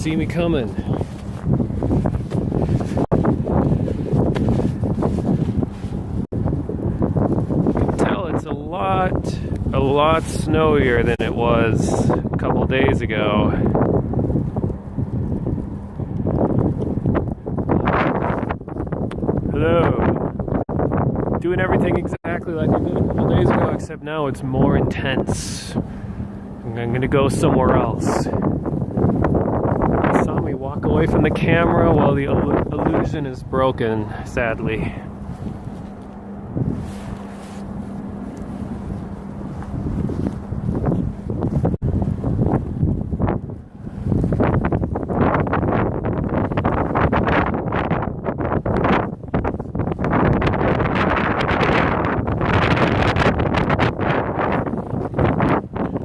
see me coming. You can tell it's a lot snowier than it was a couple days ago. Hello. Doing everything exactly like I did a couple days ago, except now it's more intense. I'm gonna go somewhere else. You saw me walk away from the camera while the illusion is broken, sadly.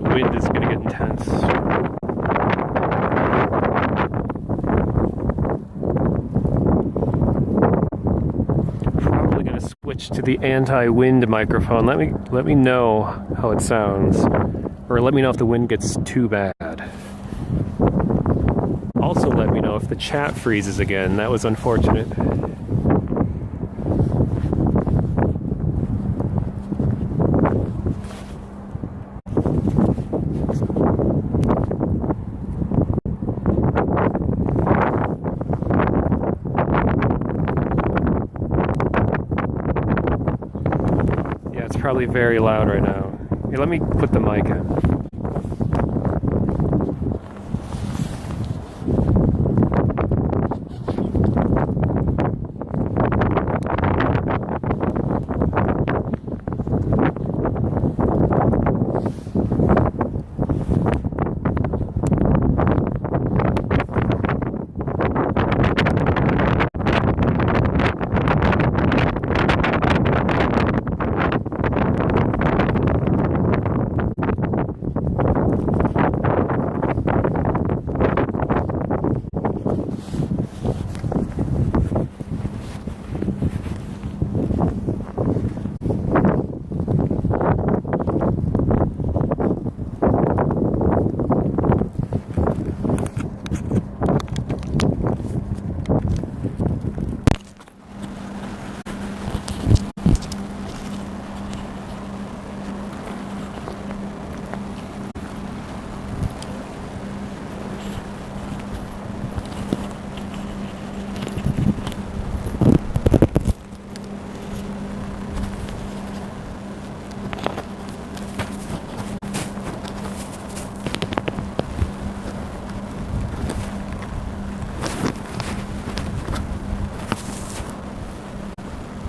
Wind is going to get intense. Probably going to switch to the anti-wind microphone. Let me know how it sounds, or let me know if the wind gets too bad. Also, let me know if the chat freezes again. That was unfortunate. Probably very loud right now. Here, let me put the mic in.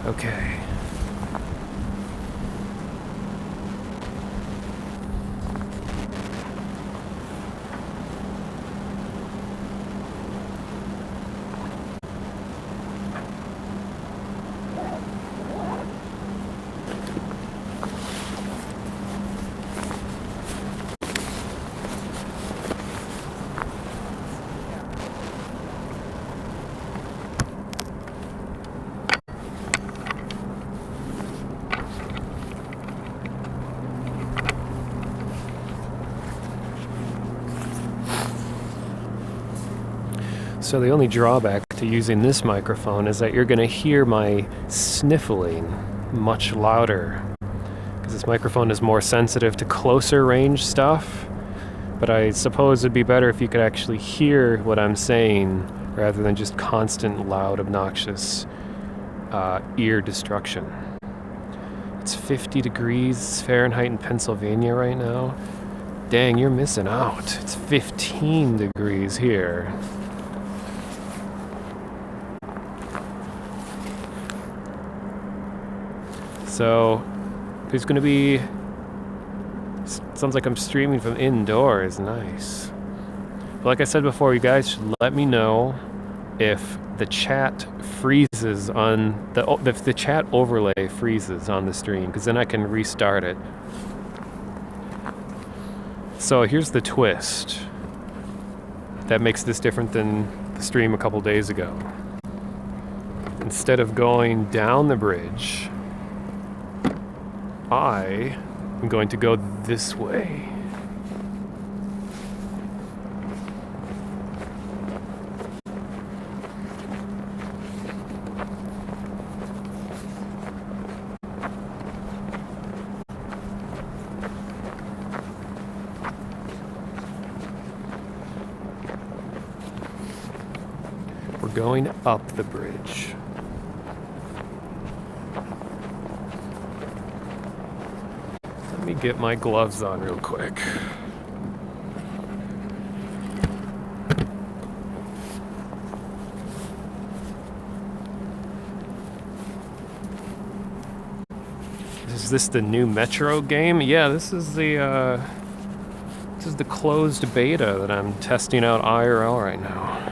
Okay. So the only drawback to using this microphone is that you're going to hear my sniffling much louder, because this microphone is more sensitive to closer range stuff. But I suppose it'd be better if you could actually hear what I'm saying rather than just constant, loud, obnoxious ear destruction. It's 50 degrees Fahrenheit in Pennsylvania right now. Dang, you're missing out. It's 15 degrees here. So, there's going to be... Sounds like I'm streaming from indoors. Nice. But like I said before, you guys should let me know if the chat freezes on... if the chat overlay freezes on the stream, because then I can restart it. So here's the twist that makes this different than the stream a couple days ago. Instead of going down the bridge, I am going to go this way. going up the bridge. Let me get my gloves on real quick. Is this the new Metro game? Yeah, this is the closed beta that I'm testing out IRL right now.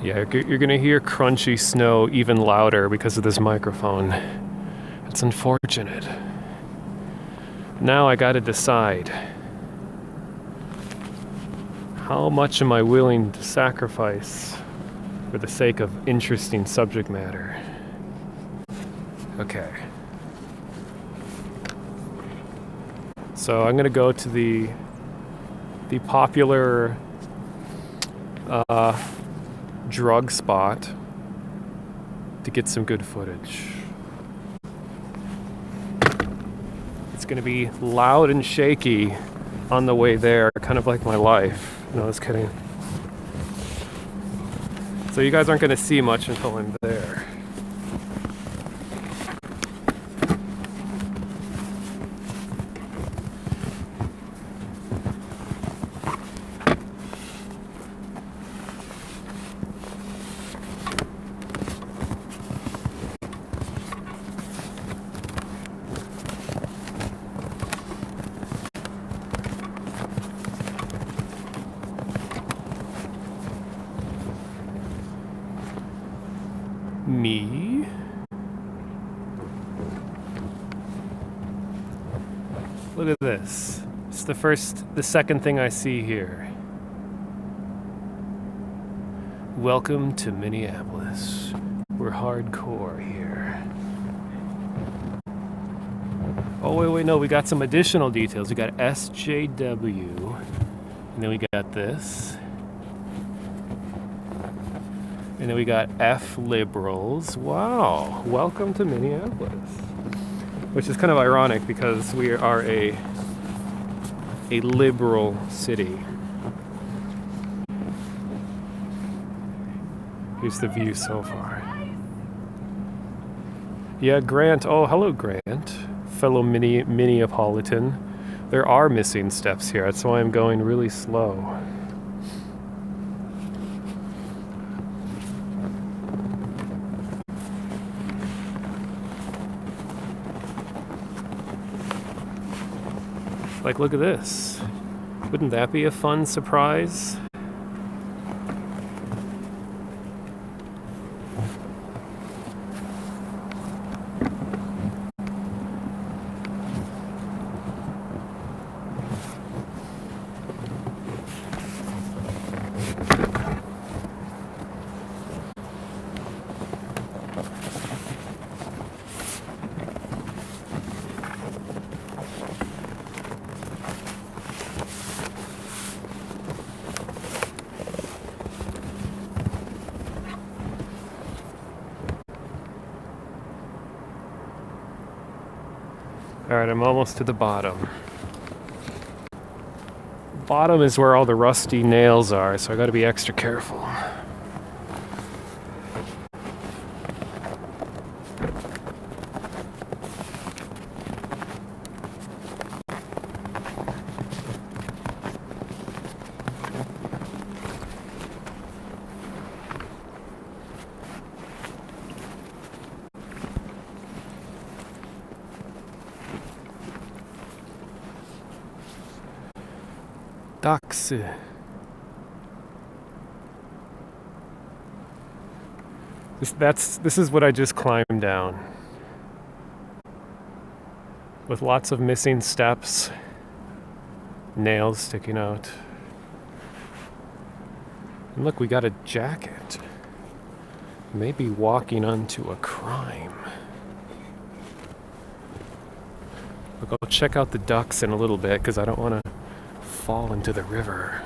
Yeah, you're gonna hear crunchy snow even louder because of this microphone. It's unfortunate. Now I gotta decide. How much am I willing to sacrifice for the sake of interesting subject matter? Okay. So I'm gonna go to the popular drug spot to get some good footage. It's gonna be loud and shaky on the way there, kind of like my life. No, I was kidding. So you guys aren't gonna see much until I'm there. Me. Look at this. It's the second thing I see here. Welcome to Minneapolis. We're hardcore here. Oh, wait, no, we got some additional details. We got SJW, and then we got this. And then we got F liberals. Wow, welcome to Minneapolis. Which is kind of ironic because we are a liberal city. Here's the view so far. Yeah, Grant. Oh, hello, Grant. Fellow Minneapolitan. There are missing steps here. That's why I'm going really slow. Like, look at this. Wouldn't that be a fun surprise? Alright, I'm almost to the bottom. Bottom is where all the rusty nails are, so I gotta be extra careful. Ducks. This is what I just climbed down. With lots of missing steps, nails sticking out. And look, we got a jacket. Maybe walking onto a crime. Look, I'll check out the ducks in a little bit because I don't want to fall into the river.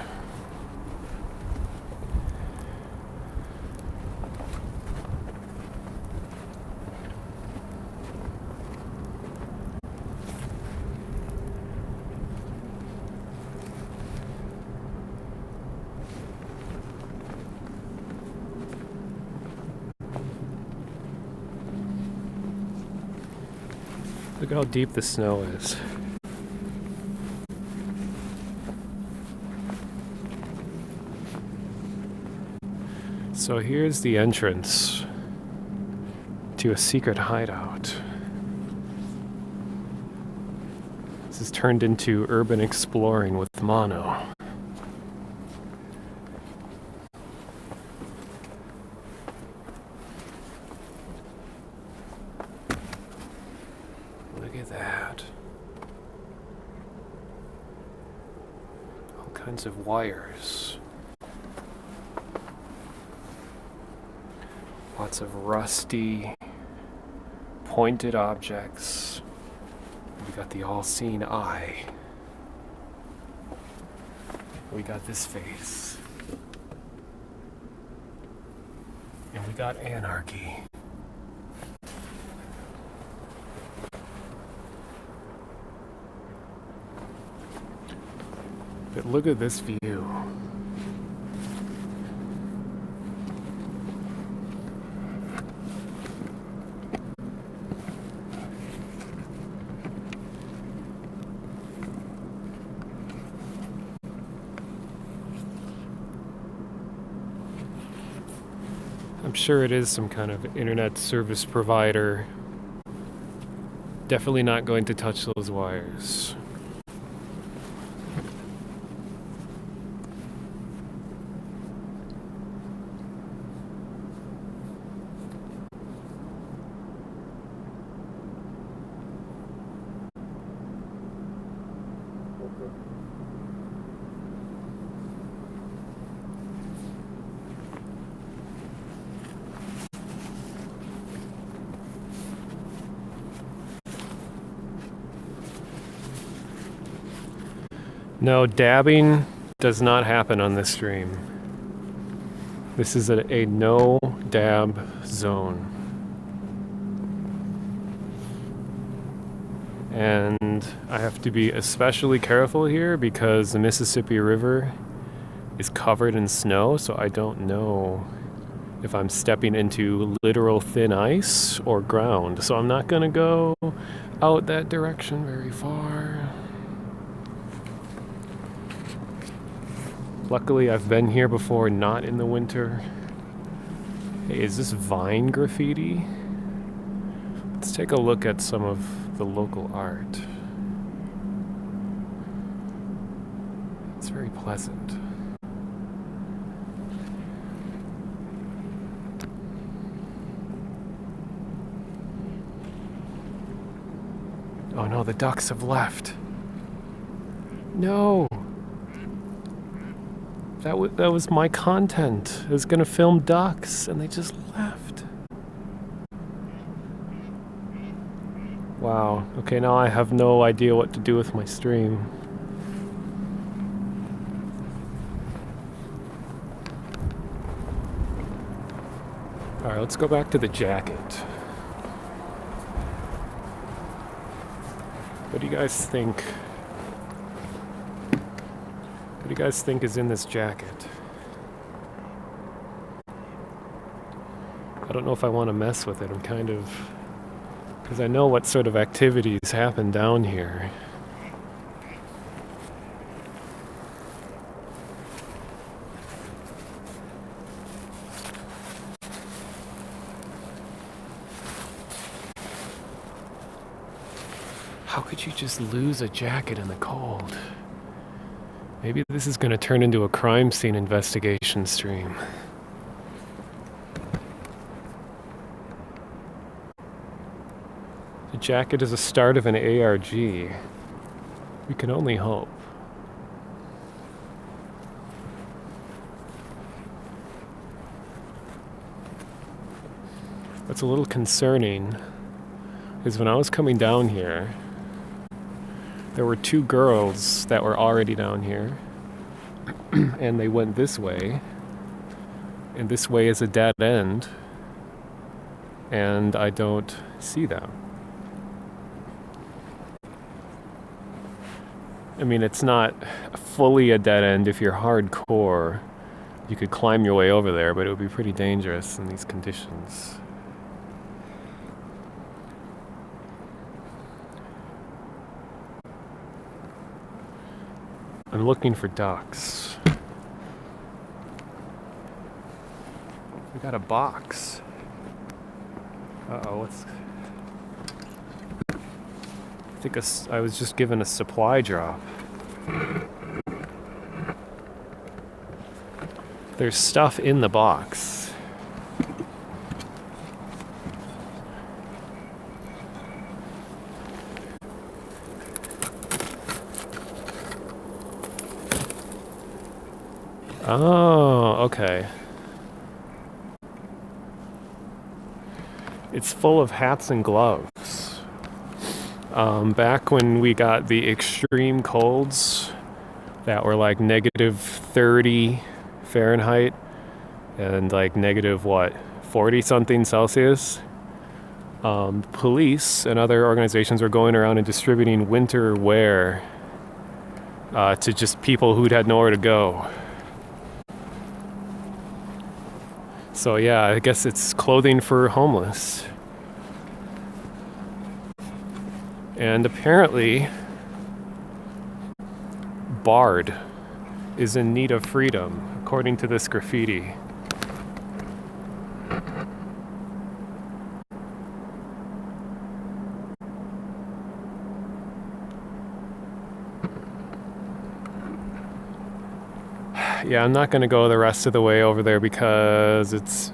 Look how deep the snow is. So here's the entrance to a secret hideout. This is turned into urban exploring with mono. Look at that. All kinds of wires. Lots of rusty, pointed objects. We got the all-seeing eye. We got this face. And we got anarchy. But look at this view. I'm sure it is some kind of internet service provider. Definitely not going to touch those wires. No, dabbing does not happen on this stream. This is a no dab zone. And I have to be especially careful here because the Mississippi River is covered in snow, so I don't know if I'm stepping into literal thin ice or ground. So I'm not gonna go out that direction very far. Luckily, I've been here before, not in the winter. Hey, is this vine graffiti? Let's take a look at some of the local art. It's very pleasant. Oh no, the ducks have left. No! That was my content. I was gonna film ducks, and they just left. Wow. Okay, now I have no idea what to do with my stream. Alright, let's go back to the jacket. What do you guys think? What do you guys think is in this jacket? I don't know if I want to mess with it. I'm kind of... because I know what sort of activities happen down here. How could you just lose a jacket in the cold? Maybe this is going to turn into a crime scene investigation stream. The jacket is a start of an ARG. We can only hope. What's a little concerning is when I was coming down here, there were two girls that were already down here, and they went this way, and this way is a dead end, and I don't see them. I mean, it's not fully a dead end. If you're hardcore, you could climb your way over there, but it would be pretty dangerous in these conditions. I'm looking for ducks. We got a box. Uh-oh, what's... I think I was just given a supply drop. There's stuff in the box. Oh, okay. It's full of hats and gloves. Back when we got the extreme colds that were like negative 30 Fahrenheit and like negative 40 something Celsius, police and other organizations were going around and distributing winter wear to just people who'd had nowhere to go. So yeah, I guess it's clothing for homeless. And apparently, Bard is in need of freedom, according to this graffiti. Yeah, I'm not going to go the rest of the way over there because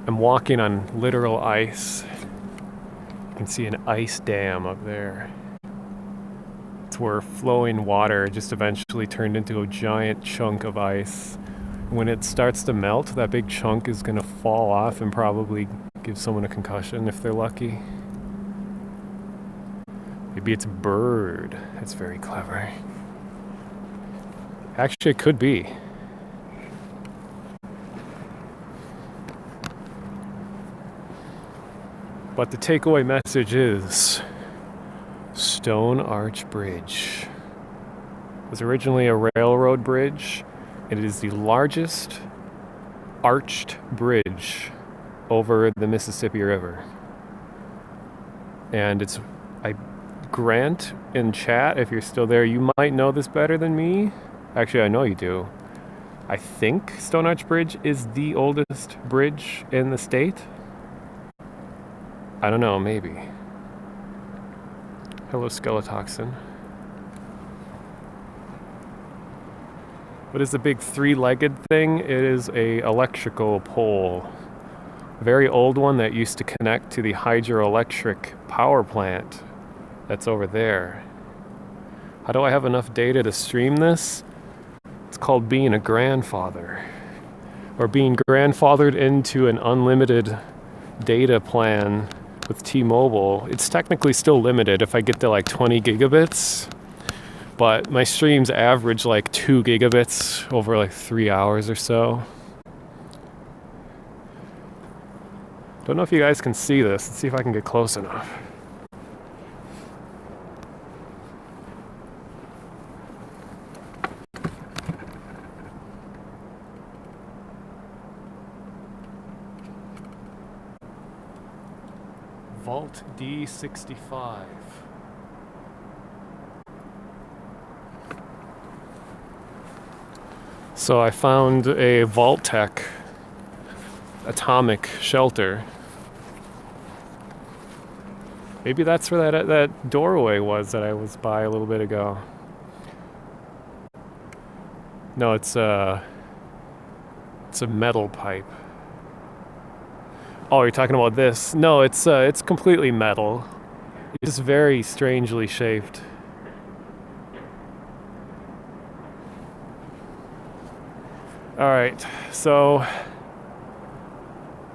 I'm walking on literal ice. You can see an ice dam up there. It's where flowing water just eventually turned into a giant chunk of ice. When it starts to melt, that big chunk is going to fall off and probably give someone a concussion if they're lucky. Maybe it's a bird. That's very clever. Actually, it could be. But the takeaway message is Stone Arch Bridge. It was originally a railroad bridge. It is the largest arched bridge over the Mississippi River. And I grant in chat, if you're still there, you might know this better than me. Actually, I know you do. I think Stone Arch Bridge is the oldest bridge in the state. I don't know, maybe. Hello, Skeletoxin. What is the big three-legged thing? It is a electrical pole. A very old one that used to connect to the hydroelectric power plant that's over there. How do I have enough data to stream this? It's called being a grandfather. Or being grandfathered into an unlimited data plan with T-Mobile. It's technically still limited if I get to like 20 gigabits, but my streams average like 2 gigabits over like 3 hours or so. Don't know if you guys can see this. Let's see if I can get close enough. Vault D65. So I found a Vault-Tec atomic shelter. Maybe that's where that doorway was that I was by a little bit ago. No, it's a metal pipe. Oh, you're talking about this? No, it's completely metal. It's very strangely shaped. All right, so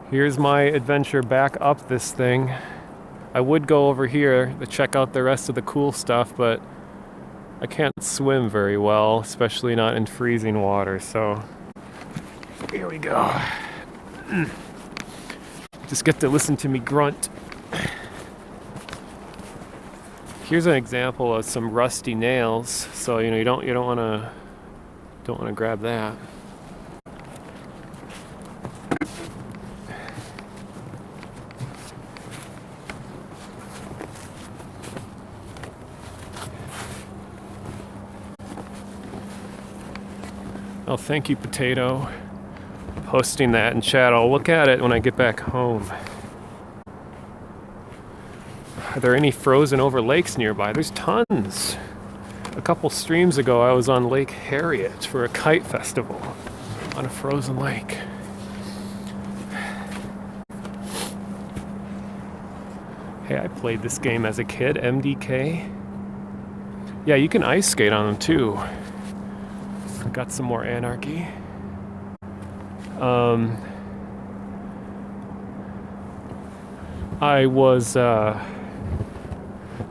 Here's my adventure back up this thing. I would go over here to check out the rest of the cool stuff, but I can't swim very well, especially not in freezing water, so here we go. Just get to listen to me grunt. Here's an example of some rusty nails, so you don't want to grab that. Oh, thank you, Potato. Posting that in chat. I'll look at it when I get back home. Are there any frozen over lakes nearby? There's tons. A couple streams ago, I was on Lake Harriet for a kite festival on a frozen lake. Hey, I played this game as a kid, MDK. Yeah, you can ice skate on them too. Got some more anarchy.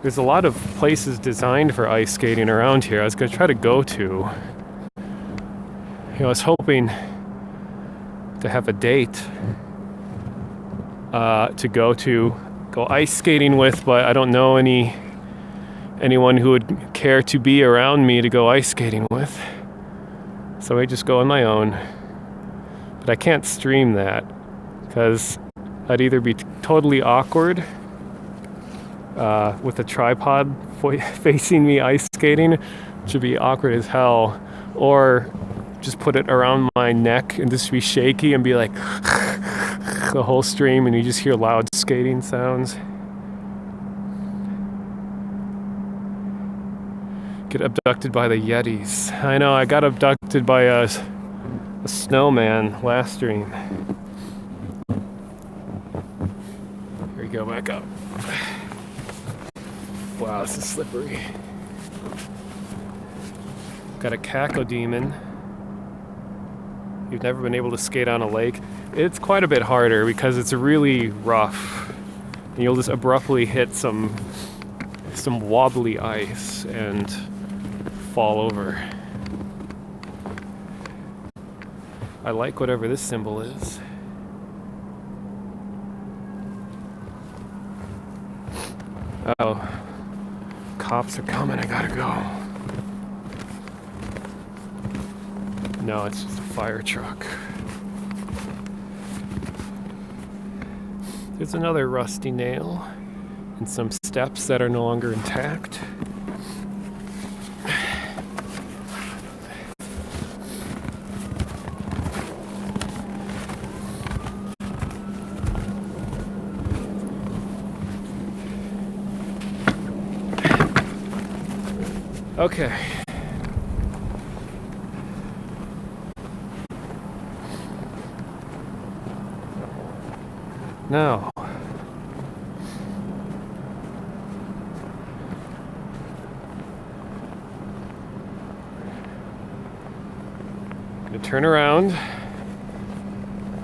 There's a lot of places designed for ice skating around here. I was going to try to go to. I was hoping to have a date to go ice skating with, but I don't know anyone who would care to be around me to go ice skating with. So I just go on my own. But I can't stream that because I'd either be totally awkward with a tripod facing me ice skating, which would be awkward as hell, or just put it around my neck and just be shaky and be like the whole stream, and you just hear loud skating sounds. Get abducted by the Yetis. I know, I got abducted by a snowman last stream. Here we go, back up. Wow, this is slippery. Got a cacodemon. You've never been able to skate on a lake. It's quite a bit harder because it's really rough. And you'll just abruptly hit some wobbly ice and fall over. I like whatever this symbol is. Oh, cops are coming, I gotta go. No, it's just a fire truck. There's another rusty nail and some steps that are no longer intact. Okay. Now, I'm going to turn around.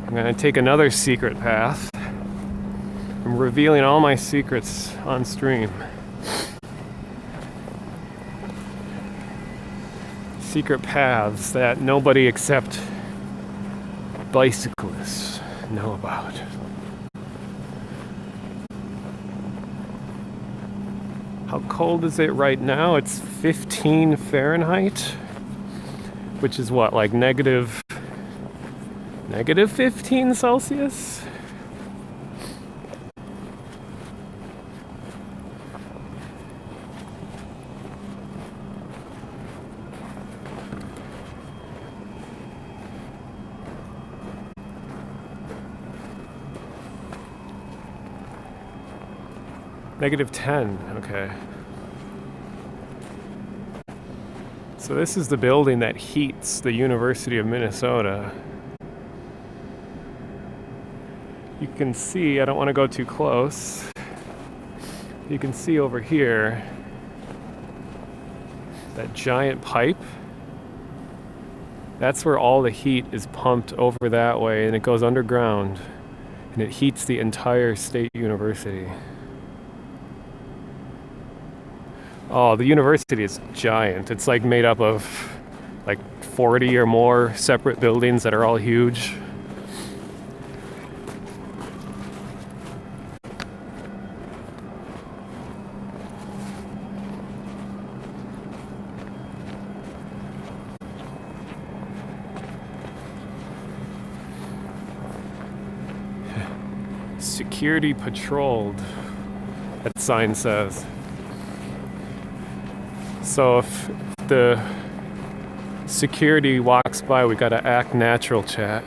I'm going to take another secret path. I'm revealing all my secrets on stream. Secret paths that nobody except bicyclists know about. How cold is it right now? It's 15 Fahrenheit, which is what, like negative 15 Celsius? Negative 10, okay. So this is the building that heats the University of Minnesota. You can see, I don't want to go too close. You can see over here, that giant pipe. That's where all the heat is pumped over that way, and it goes underground And it heats the entire state university. Oh, the university is giant. It's like made up of like 40 or more separate buildings that are all huge. Security patrolled, that sign says. So if the security walks by, we gotta act natural, chat.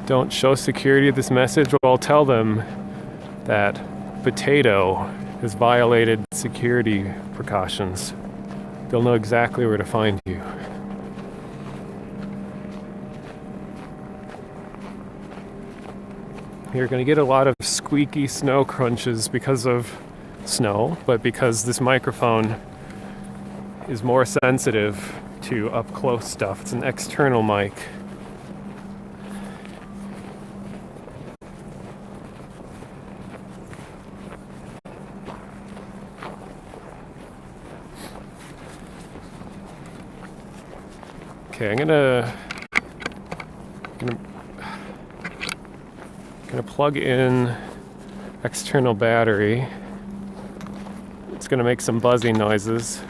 Don't show security this message. Well, I'll tell them that Potato has violated security precautions. They'll know exactly where to find you. You're going to get a lot of squeaky snow crunches because of snow, but because this microphone is more sensitive to up close stuff. It's an external mic. Okay, I'm gonna plug in external battery. It's gonna make some buzzing noises.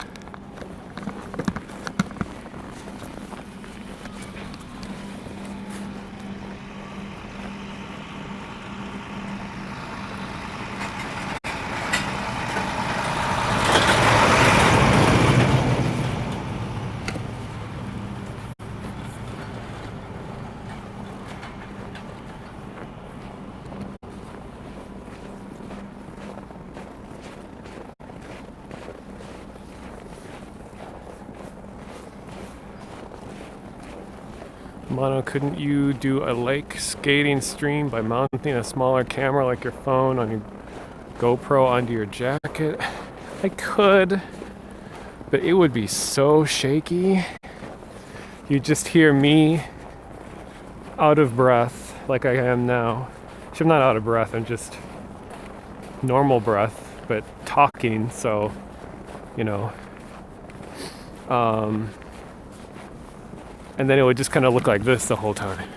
Mono, couldn't you do a lake skating stream by mounting a smaller camera like your phone on your GoPro onto your jacket? I could, but it would be so shaky. You'd just hear me out of breath like I am now. Actually, I'm not out of breath, I'm just normal breath, but talking, so, you know. And then it would just kind of look like this the whole time.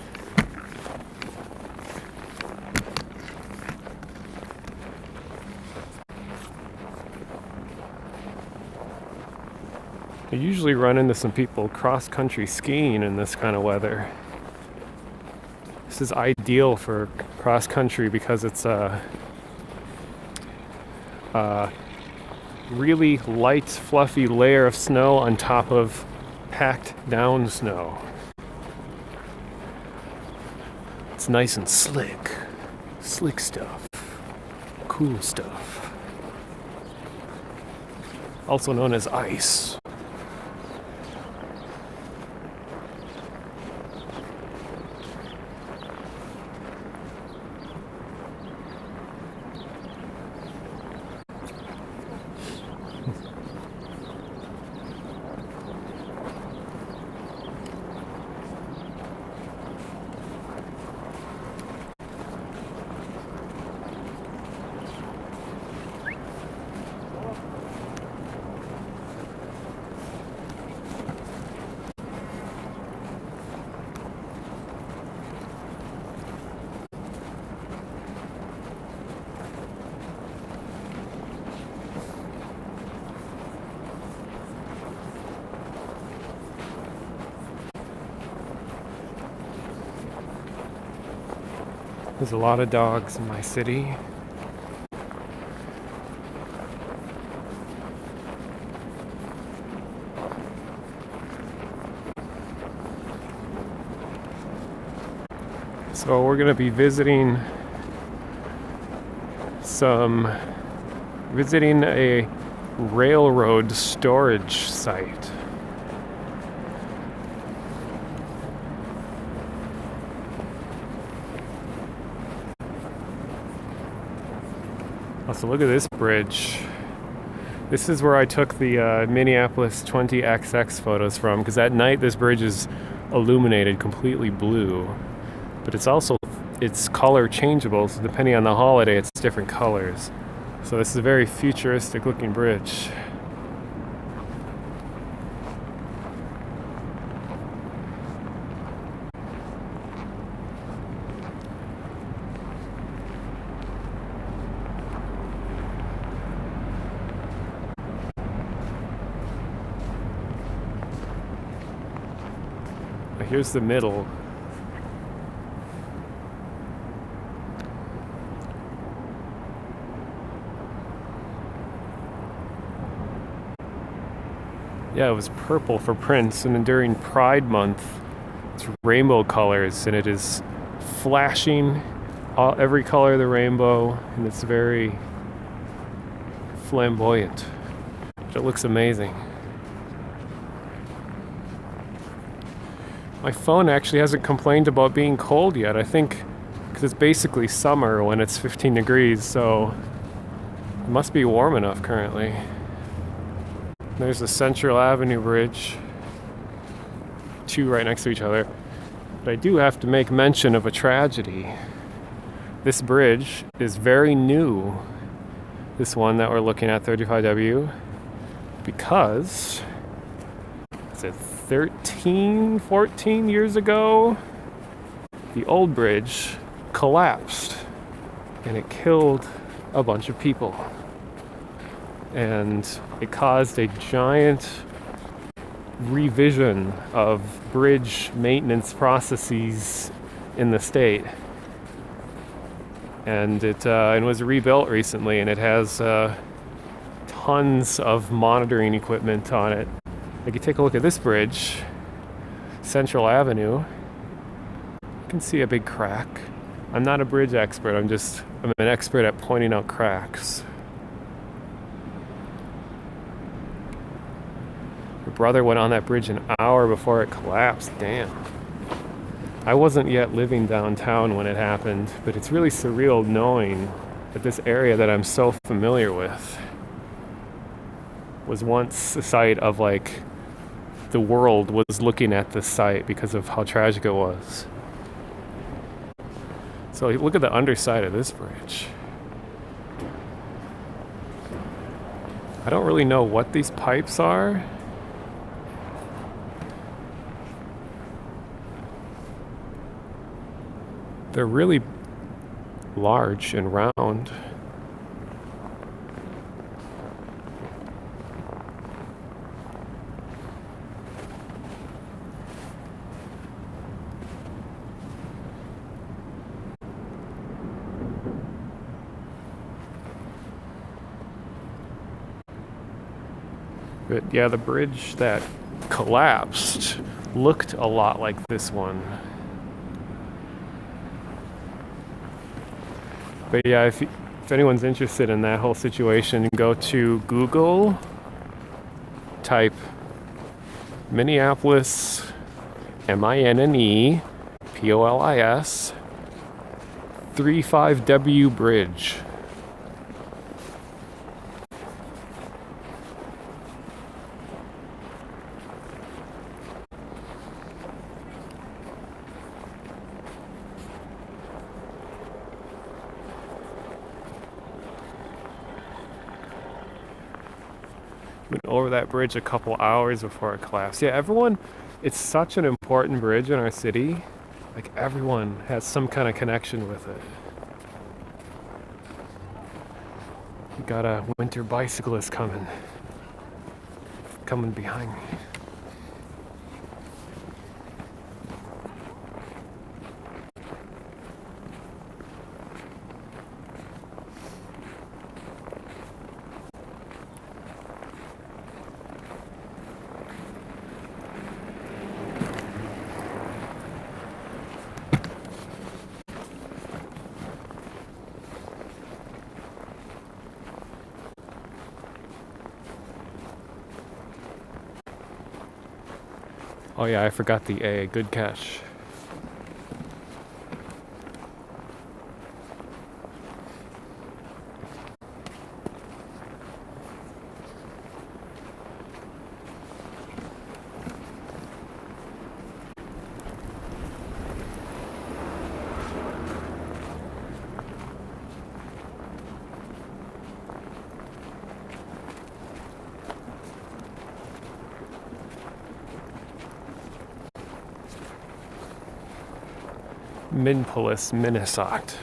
I usually run into some people cross-country skiing in this kind of weather. This is ideal for cross-country because it's a really light, fluffy layer of snow on top of packed down snow. It's nice and slick. Slick stuff. Cool stuff. Also known as ice. There's a lot of dogs in my city. So we're going to be visiting a railroad storage site. Also, look at this bridge. This is where I took the Minneapolis 20XX photos from, because at night this bridge is illuminated completely blue, but it's color changeable, so depending on the holiday it's different colors. So this is a very futuristic looking bridge. Here's the middle. Yeah, it was purple for Prince, and then during Pride Month, it's rainbow colors, and it is flashing every color of the rainbow, and it's very flamboyant. It looks amazing. My phone actually hasn't complained about being cold yet. I think because it's basically summer when it's 15 degrees, so it must be warm enough currently. There's the Central Avenue Bridge. Two right next to each other. But I do have to make mention of a tragedy. This bridge is very new. This one that we're looking at, 35W, because it's a 13, 14 years ago, the old bridge collapsed and it killed a bunch of people. And it caused a giant revision of bridge maintenance processes in the state. And it was rebuilt recently, and it has tons of monitoring equipment on it. Like, you take a look at this bridge, Central Avenue, you can see a big crack. I'm not a bridge expert, I'm an expert at pointing out cracks. Your brother went on that bridge an hour before it collapsed. Damn. I wasn't yet living downtown when it happened, but it's really surreal knowing that this area that I'm so familiar with was once a site of, like, the world was looking at this site because of how tragic it was. So look at the underside of this bridge. I don't really know what these pipes are. They're really large and round. But yeah, the bridge that collapsed looked a lot like this one. But yeah, if anyone's interested in that whole situation, go to Google, type Minneapolis, Minneapolis, 35W Bridge. Went over that bridge a couple hours before it collapsed. Yeah, it's such an important bridge in our city. Like, everyone has some kind of connection with it. We got a winter bicyclist coming behind me. Oh yeah, I forgot the A. Good catch. Minneapolis, Minnesota.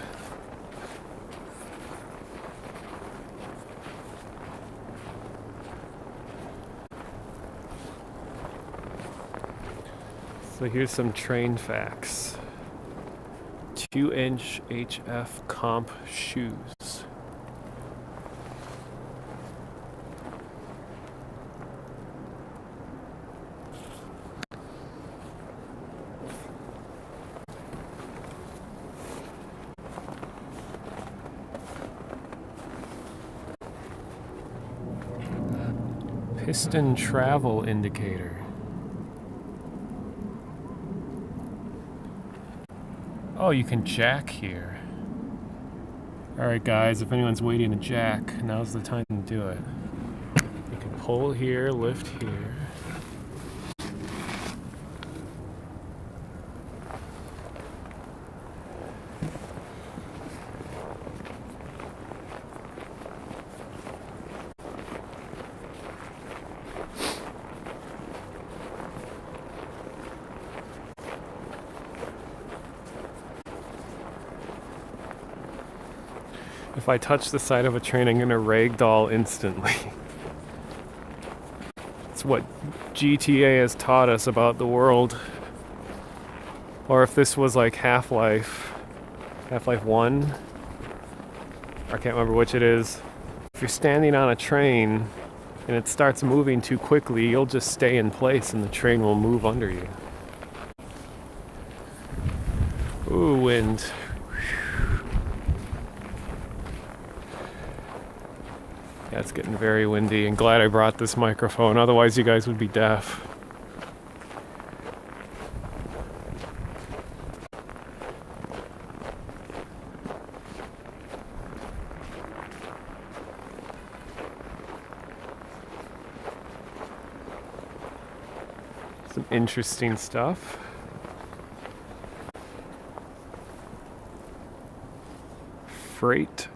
So here's some train facts. 2-inch HF comp shoes. Piston travel indicator. Oh, you can jack here. Alright guys, if anyone's waiting to jack, now's the time to do it. You can pull here, lift here. If I touch the side of a train, I'm gonna ragdoll instantly. It's what GTA has taught us about the world. Or if this was like Half-Life 1, I can't remember which it is. If you're standing on a train and it starts moving too quickly, you'll just stay in place and the train will move under you. Ooh, wind. Yeah, it's getting very windy, and glad I brought this microphone, otherwise you guys would be deaf. Some interesting stuff. Freight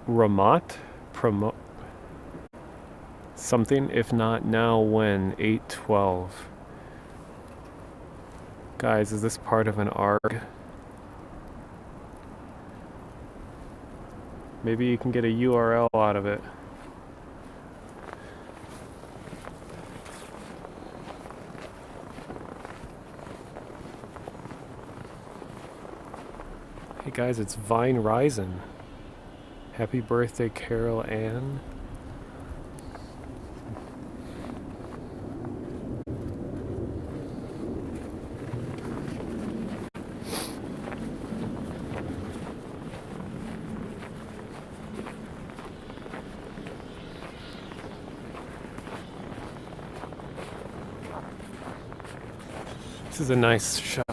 Ramat promote something, if not now, when 8/12. Guys, is this part of an ARG? Maybe you can get a URL out of it. Hey guys, it's Vine Rising. Happy birthday, Carol Ann. This is a nice shot.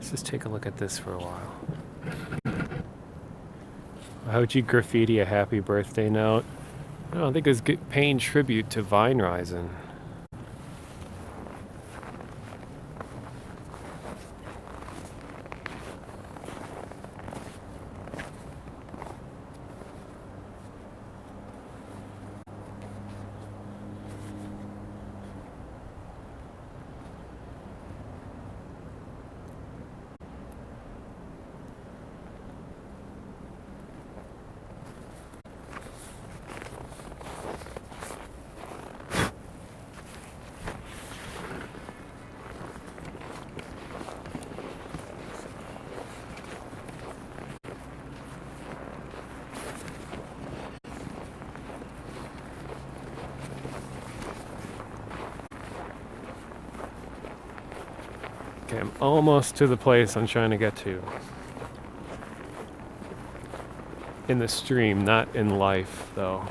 Let's just take a look at this for a while. How would you graffiti a happy birthday note? I don't think it's paying tribute to Vine Rising. Okay, I'm almost to the place I'm trying to get to. In the stream, not in life, though.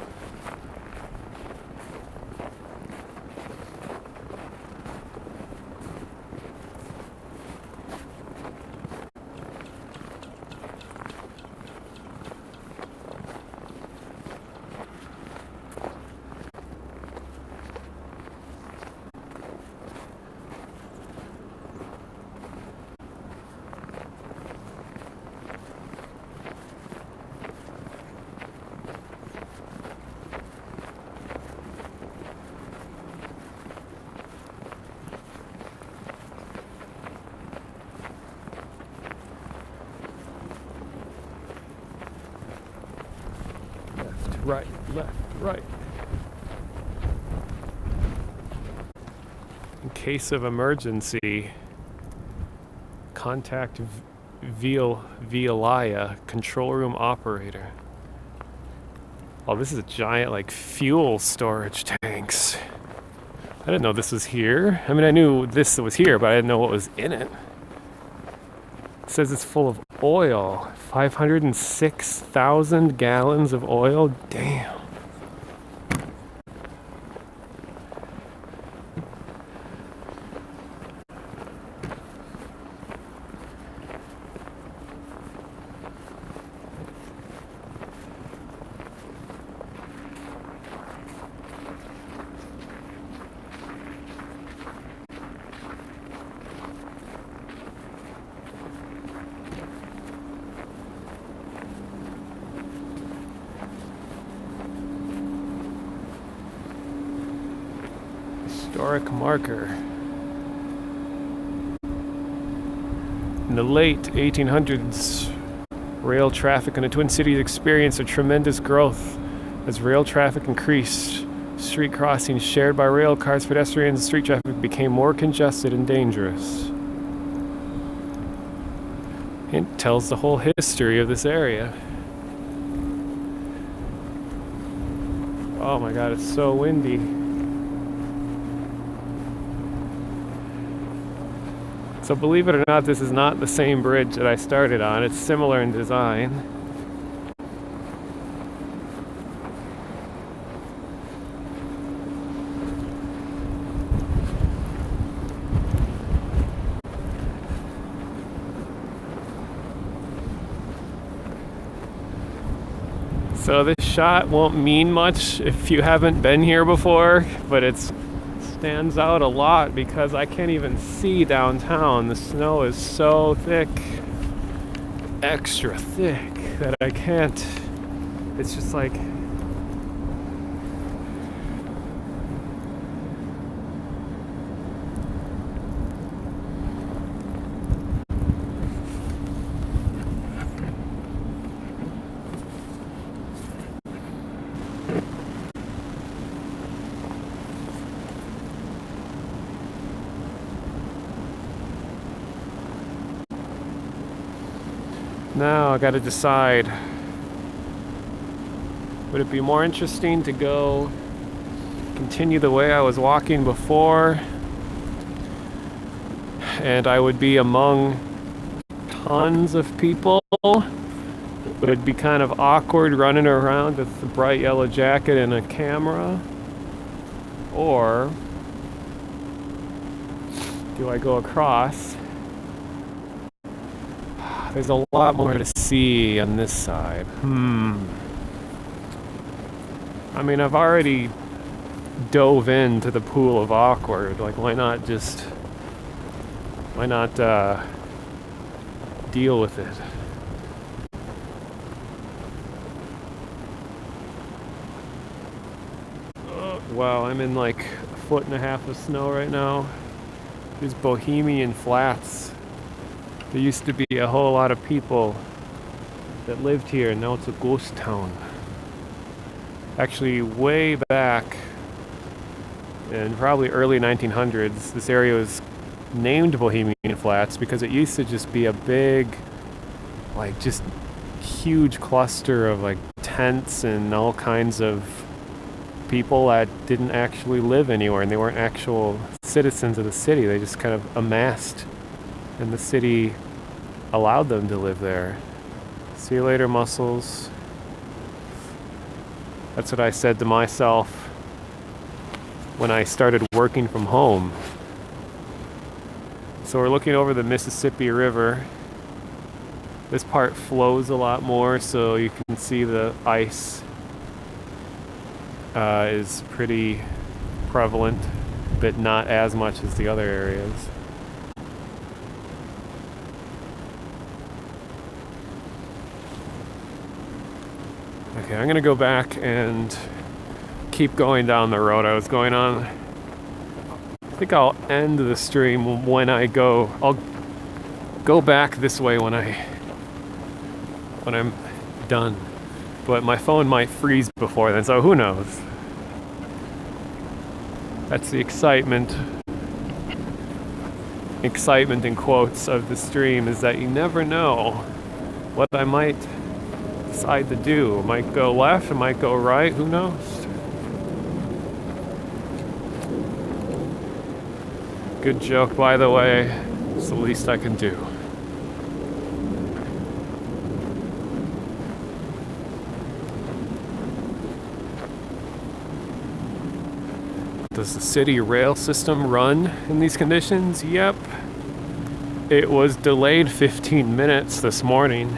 right, left, right. In case of emergency, contact Vialia, control room operator. Oh, this is a giant, like, fuel storage tanks. I didn't know this was here. I mean, I knew this was here, but I didn't know what was in it. It says it's full of oil. 506,000 gallons of oil. Damn. Historic marker. In the late 1800s, rail traffic in the Twin Cities experienced a tremendous growth as rail traffic increased. Street crossings shared by rail cars, pedestrians, and street traffic became more congested and dangerous. It tells the whole history of this area. Oh my god, it's so windy. So believe it or not, this is not the same bridge that I started on. It's similar in design. So this shot won't mean much if you haven't been here before, but it stands out a lot because I can't even see downtown. The snow is so thick, extra thick, that I can't. It's just like now I gotta decide, would it be more interesting to go continue the way I was walking before and I would be among tons of people? Would it be kind of awkward running around with a bright yellow jacket and a camera? Or do I go across? There's a lot more to see on this side. I mean, I've already dove into the pool of awkward. Like, why not deal with it? Wow, I'm in like 1.5 feet of snow right now. These Bohemian Flats. There used to be a whole lot of people that lived here, and now it's a ghost town. Actually, way back in probably early 1900s, this area was named Bohemian Flats because it used to just be a big, like, just huge cluster of like tents and all kinds of people that didn't actually live anywhere, and they weren't actual citizens of the city. They just kind of amassed, and the city allowed them to live there. See you later, mussels. That's what I said to myself when I started working from home. So we're looking over the Mississippi River. This part flows a lot more, so you can see the ice is pretty prevalent, but not as much as the other areas. Okay, I'm gonna go back and keep going down the road I was going on. I think I'll end the stream when I go. I'll go back this way when I'm done. But my phone might freeze before then, so who knows? That's the excitement in quotes of the stream, is that you never know what I might decide to do. It might go left, it might go right, who knows? Good joke, by the way. It's the least I can do. Does the city rail system run in these conditions? Yep. It was delayed 15 minutes this morning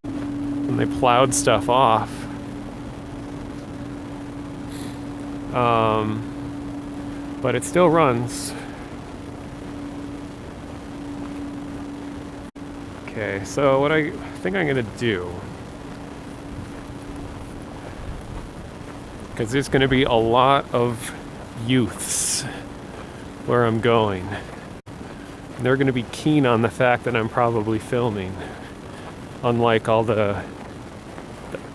when they plowed stuff off. But it still runs. Okay, so what I think I'm gonna do, because there's gonna be a lot of youths where I'm going. And they're going to be keen on the fact that I'm probably filming, unlike all the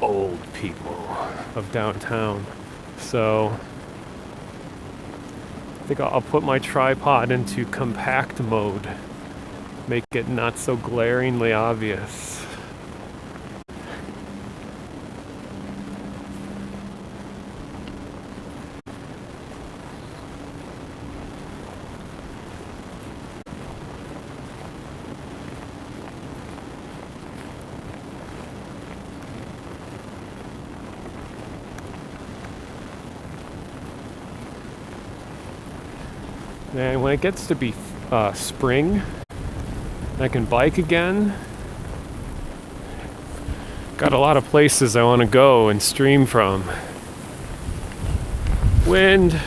old people of downtown. So I think I'll put my tripod into compact mode, make it not so glaringly obvious. And when it gets to be spring, I can bike again. Got a lot of places I want to go and stream from. Wind.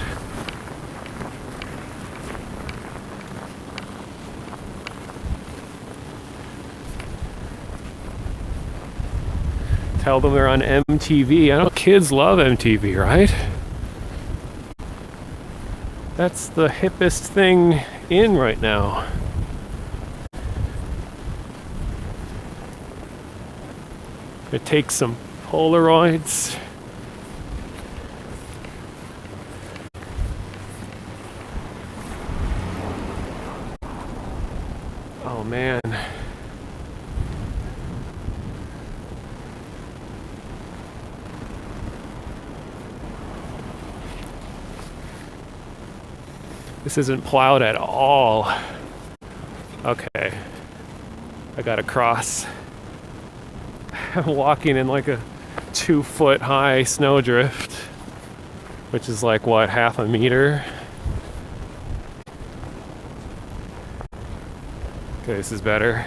Tell them they're on MTV. I know kids love MTV, right? That's the hippest thing in right now. It takes some Polaroids. Oh man. This isn't plowed at all. Okay. I gotta cross. I'm walking in like a 2-foot high snowdrift, which is like, what, half a meter? Okay, this is better.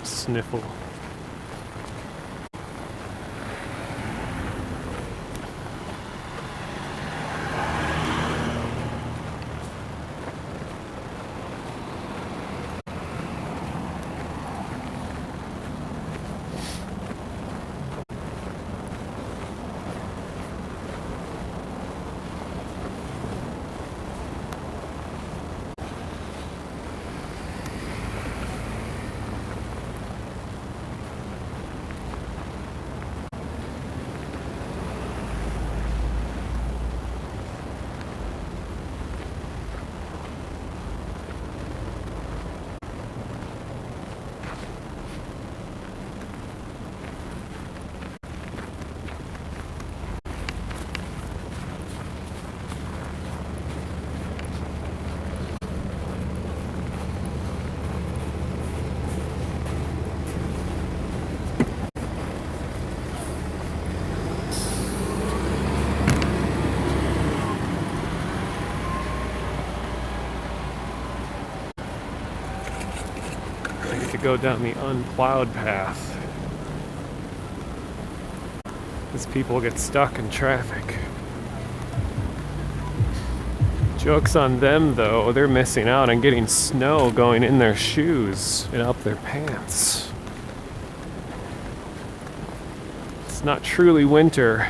Sniffle. I get to go down the unplowed path. As people get stuck in traffic. Joke's on them though, they're missing out on getting snow going in their shoes and up their pants. It's not truly winter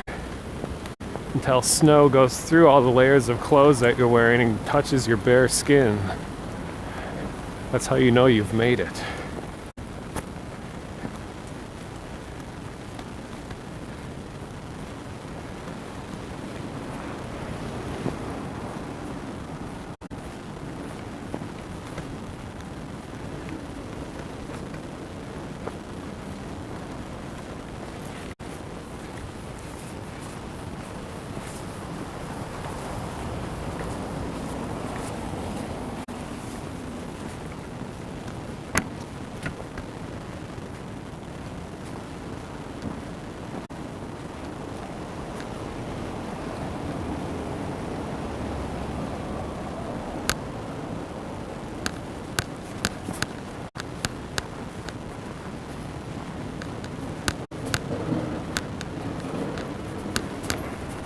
until snow goes through all the layers of clothes that you're wearing and touches your bare skin. That's how you know you've made it.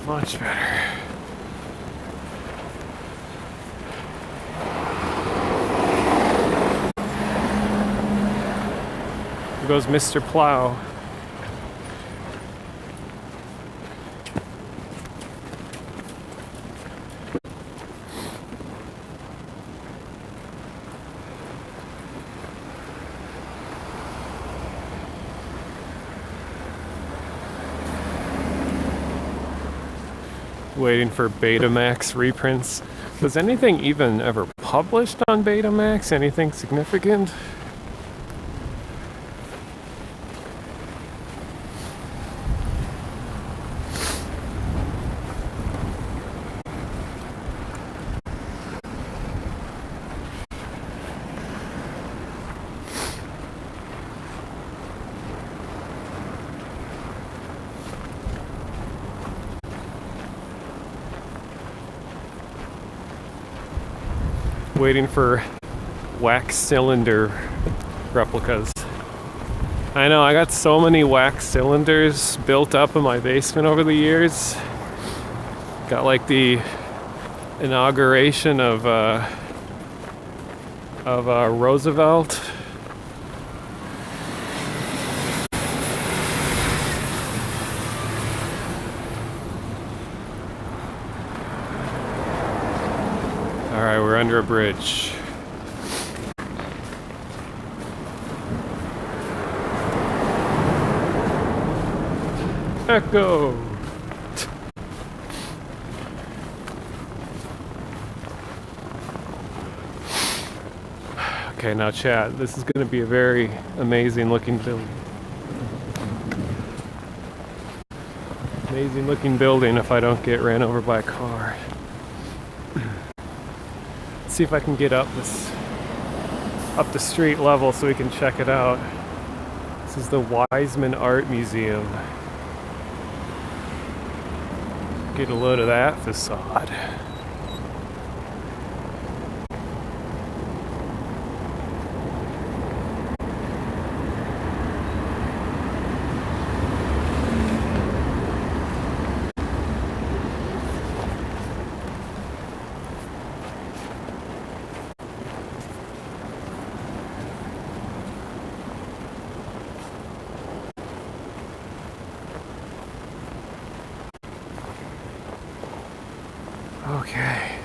Much better. Here goes Mr. Plow. Waiting for Betamax reprints. Was anything even ever published on Betamax? Anything significant? Waiting for wax cylinder replicas. I know, I got so many wax cylinders built up in my basement over the years. Got like the inauguration of Roosevelt. Alright, we're under a bridge. Echo! Okay, now chat, this is going to be a very amazing looking building. Amazing looking building if I don't get ran over by a car. See if I can get up the street level so we can check it out. This is the Weisman Art Museum. Get a load of that facade. Okay.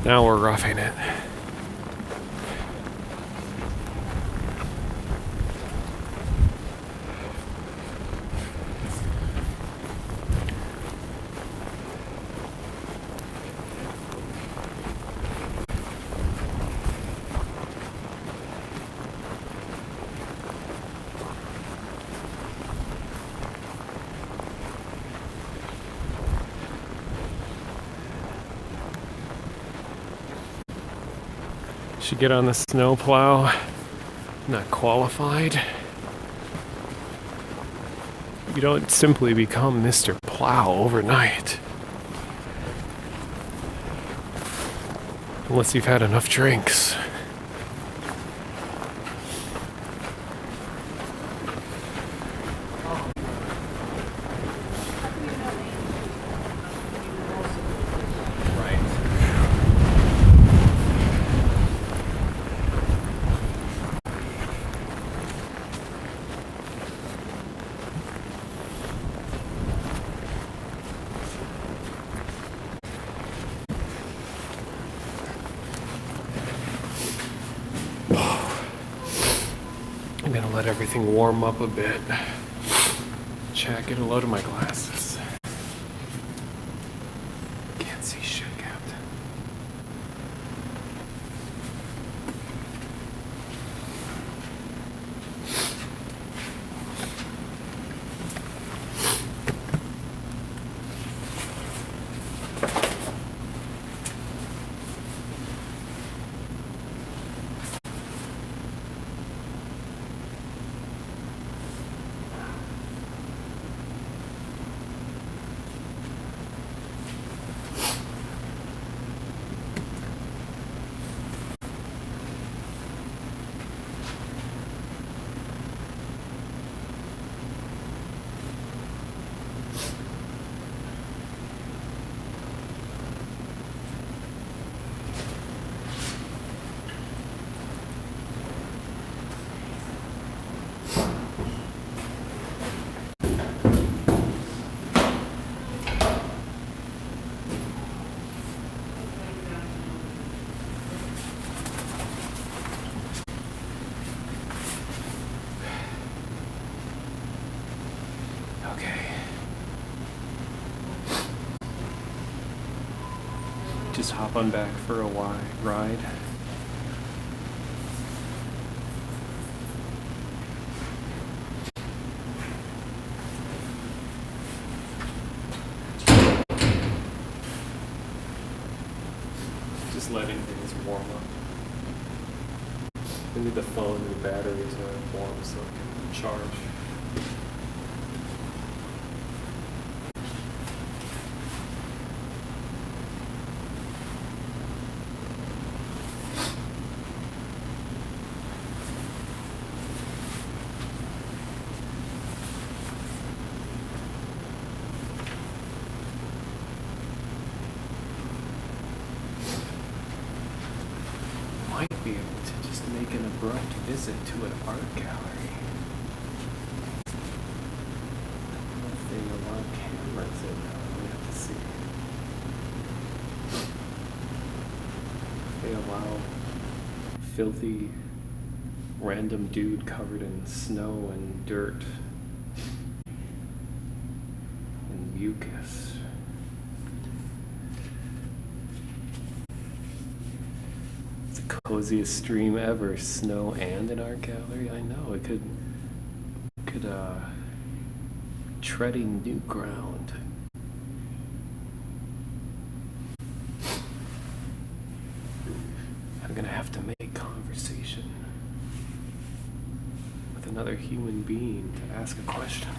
Now we're roughing it. Should get on the snow plow. Not qualified. You don't simply become Mr. Plow overnight. Unless you've had enough drinks. I'm gonna let everything warm up a bit. Check, get a load of my glasses. Can't see shit, Captain. Just hop on back for a ride. Just letting things warm up. Maybe the phone and the batteries are warm so it can charge. Might be able to just make an abrupt visit to an art gallery. I don't know if they allow cameras in now. We have to see. They allow filthy, random dude covered in snow and dirt and mucus. Coziest stream ever, snow and an art gallery. I know it could treading new ground. I'm gonna have to make conversation with another human being to ask a question.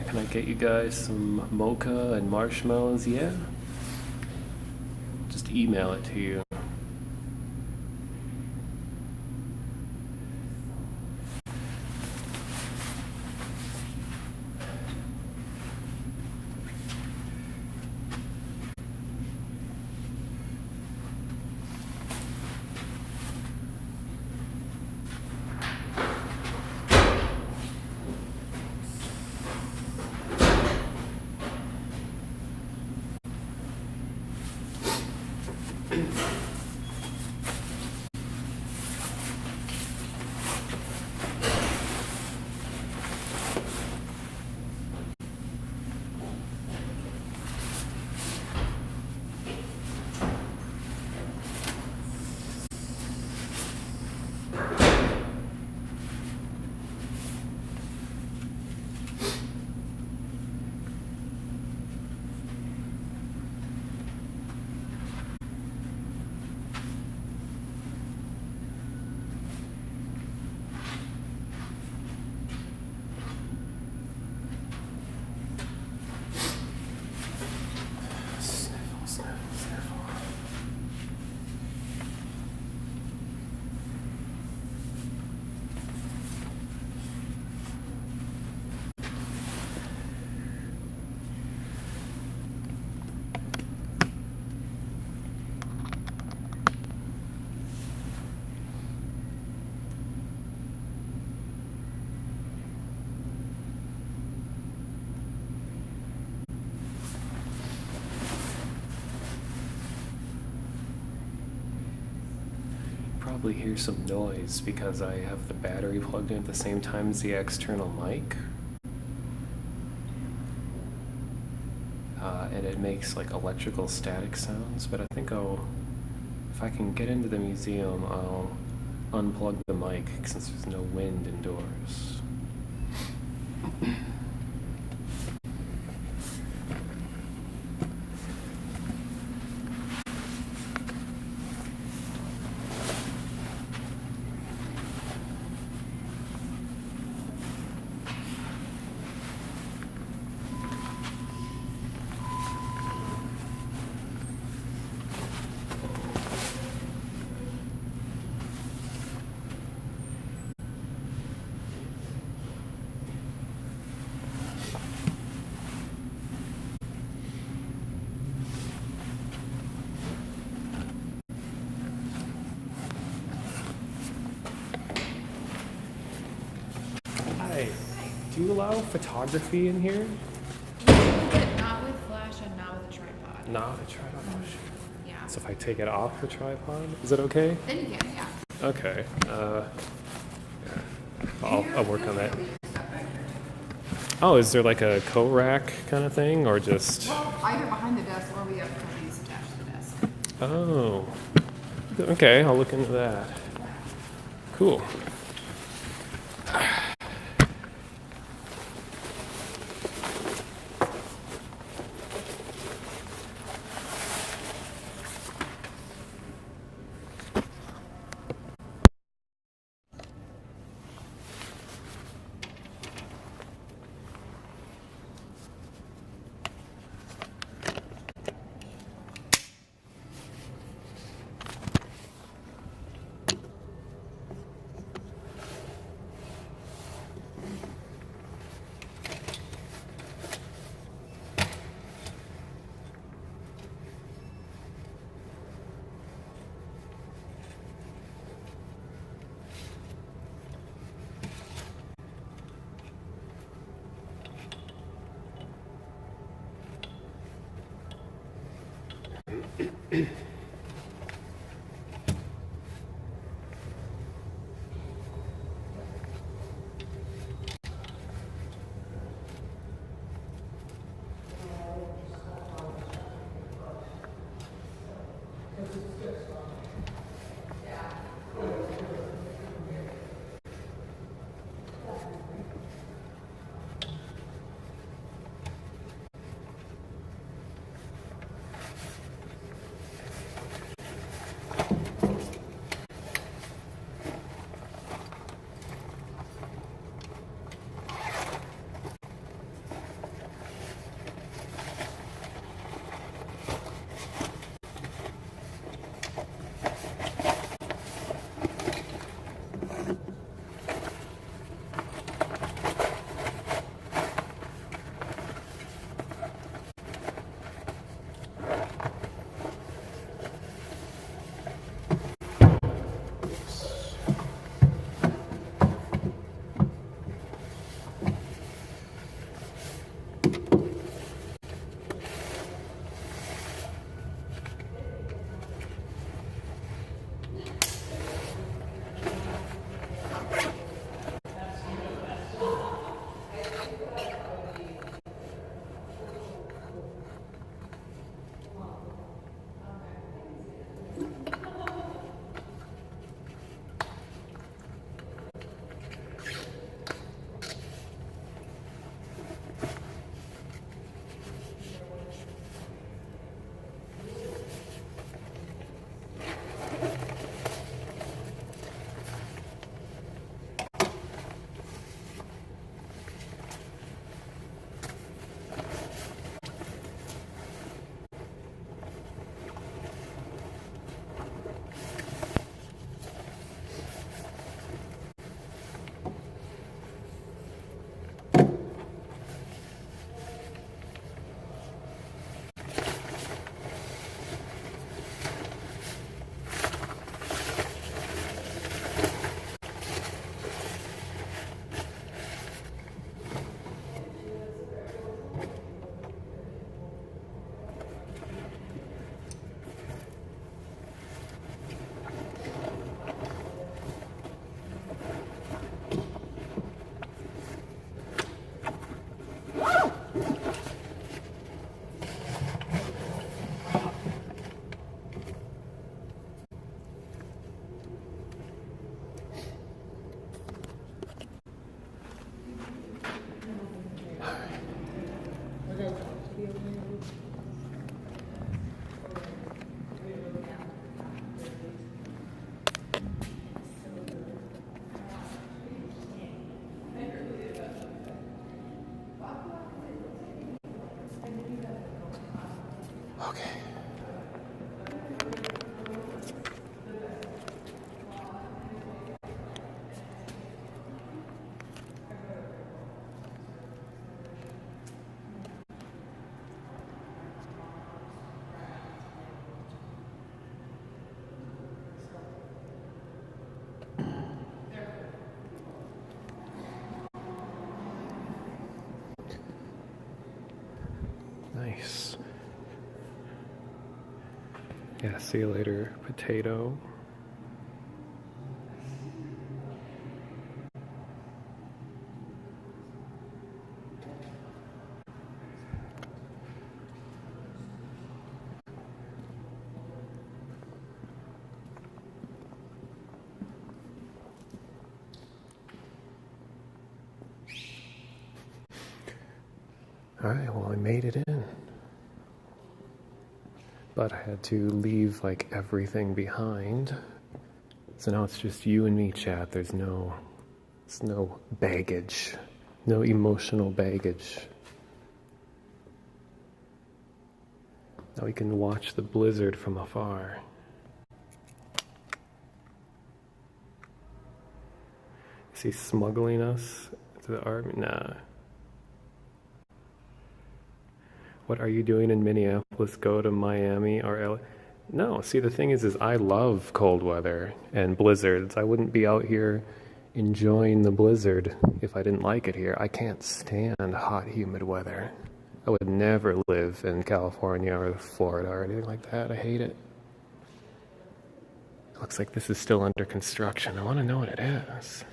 Can I get you guys some mocha and marshmallows? Yeah? Just email it to you. probably hear some noise because I have the battery plugged in at the same time as the external mic. And it makes like electrical static sounds, but I think if I can get into the museum, I'll unplug the mic since there's no wind indoors. Do you allow photography in here? Not with flash and not with a tripod. Not with a tripod? Yeah. So if I take it off the tripod, is it okay? Then you can, yeah. Okay. I'll work on that. Oh, is there like a coat rack kind of thing, or just? Well, either behind the desk or we have companies attached to the desk. Oh. Okay, I'll look into that. Cool. Yeah, see you later, potato. Alright, well, I made it in. But I had to leave, like, everything behind. So now it's just you and me, chat. There's no baggage. No emotional baggage. Now we can watch the blizzard from afar. Is he smuggling us to the army? Nah. What are you doing in Minneapolis? Go to Miami or LA? No, see, the thing is I love cold weather and blizzards. I wouldn't be out here enjoying the blizzard if I didn't like it here. I can't stand hot, humid weather. I would never live in California or Florida or anything like that. I hate it. It looks like this is still under construction. I want to know what it is.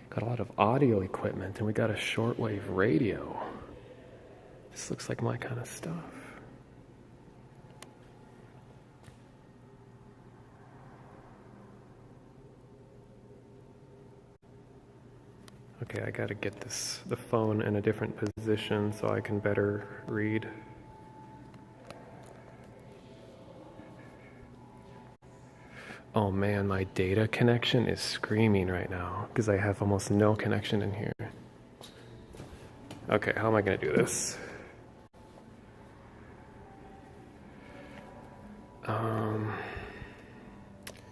Got a lot of audio equipment, and we got a shortwave radio. This looks like my kind of stuff. Okay, I gotta get the phone in a different position so I can better read. Oh man, my data connection is screaming right now because I have almost no connection in here. Okay, how am I gonna do this?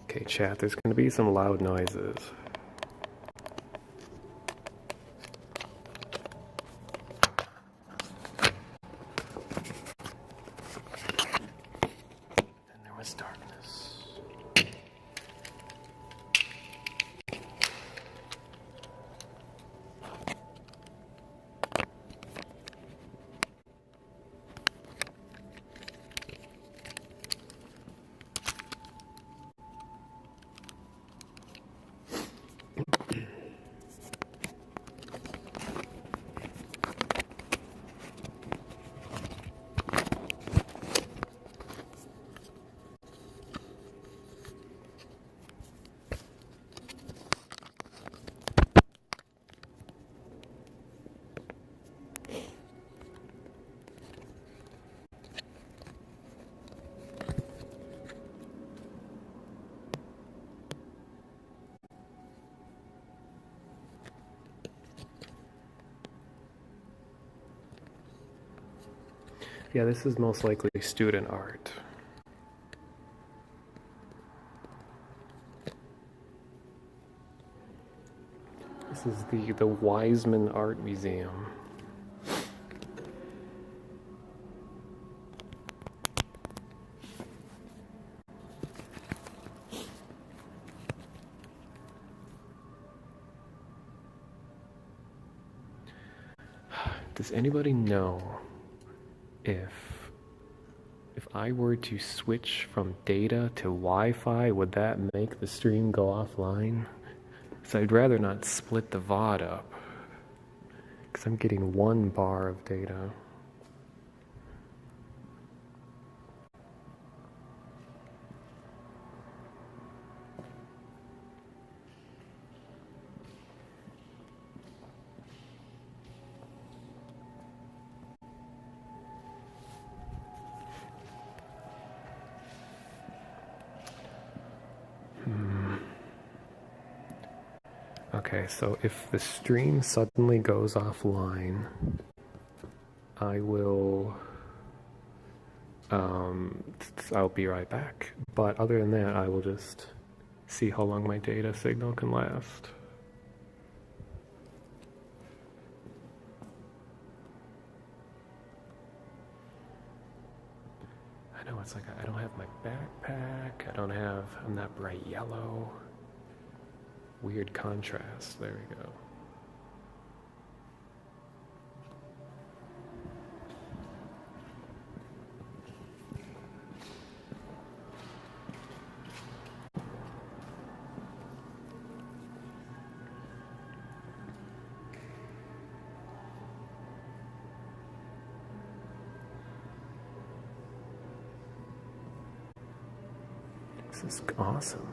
Okay, chat, there's gonna be some loud noises. And there was darkness. Yeah, this is most likely student art. This is the Weisman Art Museum. Does anybody know if I were to switch from data to Wi-Fi, would that make the stream go offline? So I'd rather not split the VOD up, because I'm getting 1 bar of data. Okay, so if the stream suddenly goes offline, I will, I'll be right back. But other than that, I will just see how long my data signal can last. I know, it's like I don't have my backpack, I'm not bright yellow. Weird contrast, there we go. This is awesome.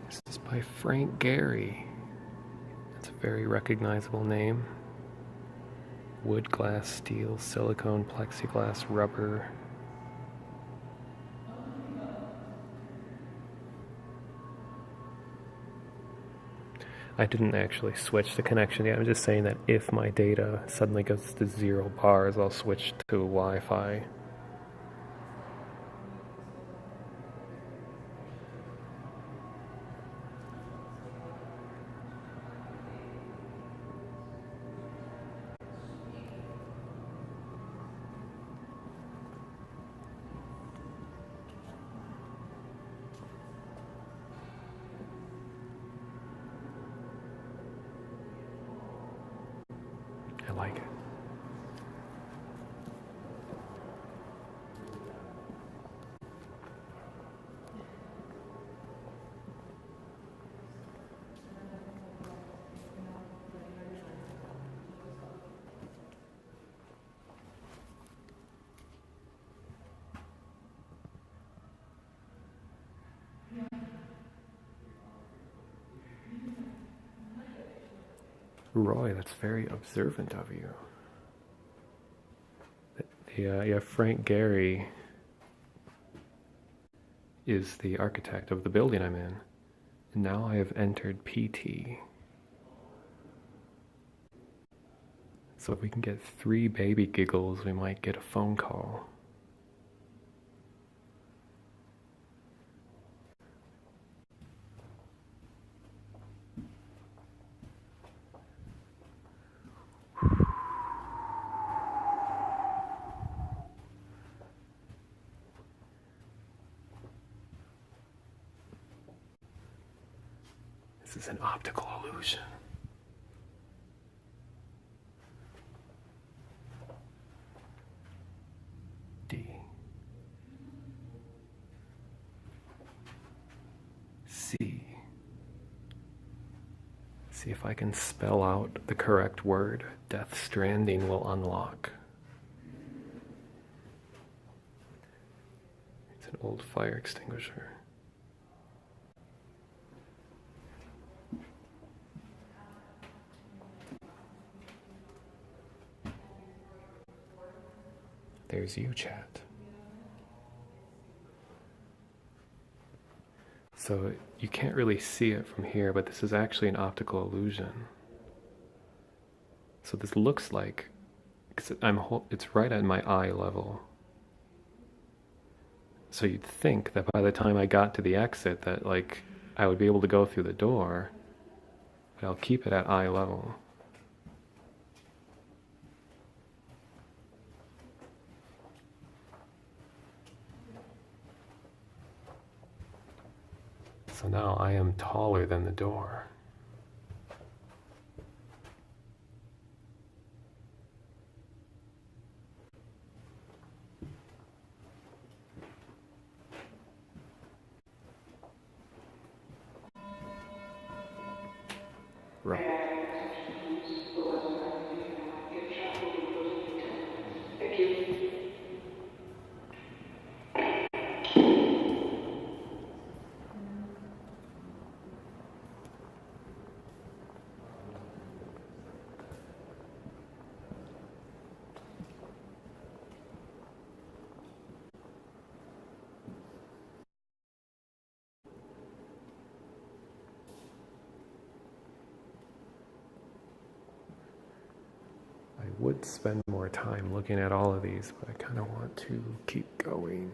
This is by Frank Gehry. That's a very recognizable name. Wood, glass, steel, silicone, plexiglass, rubber. I didn't actually switch the connection yet. I'm just saying that if my data suddenly goes to 0 bars, I'll switch to Wi-Fi. I like it. Roy, that's very observant of you. Yeah, Frank Gehry is the architect of the building I'm in. And now I have entered PT. So if we can get 3 baby giggles, we might get a phone call. This is an optical illusion. D. C. See if I can spell out the correct word. Death Stranding will unlock. It's an old fire extinguisher. There's you, chat. So you can't really see it from here, but this is actually an optical illusion. So this looks like, because it's right at my eye level. So you'd think that by the time I got to the exit that like I would be able to go through the door, but I'll keep it at eye level. So now I am taller than the door. Right. Thank you. I would spend more time looking at all of these, but I kind of want to keep going.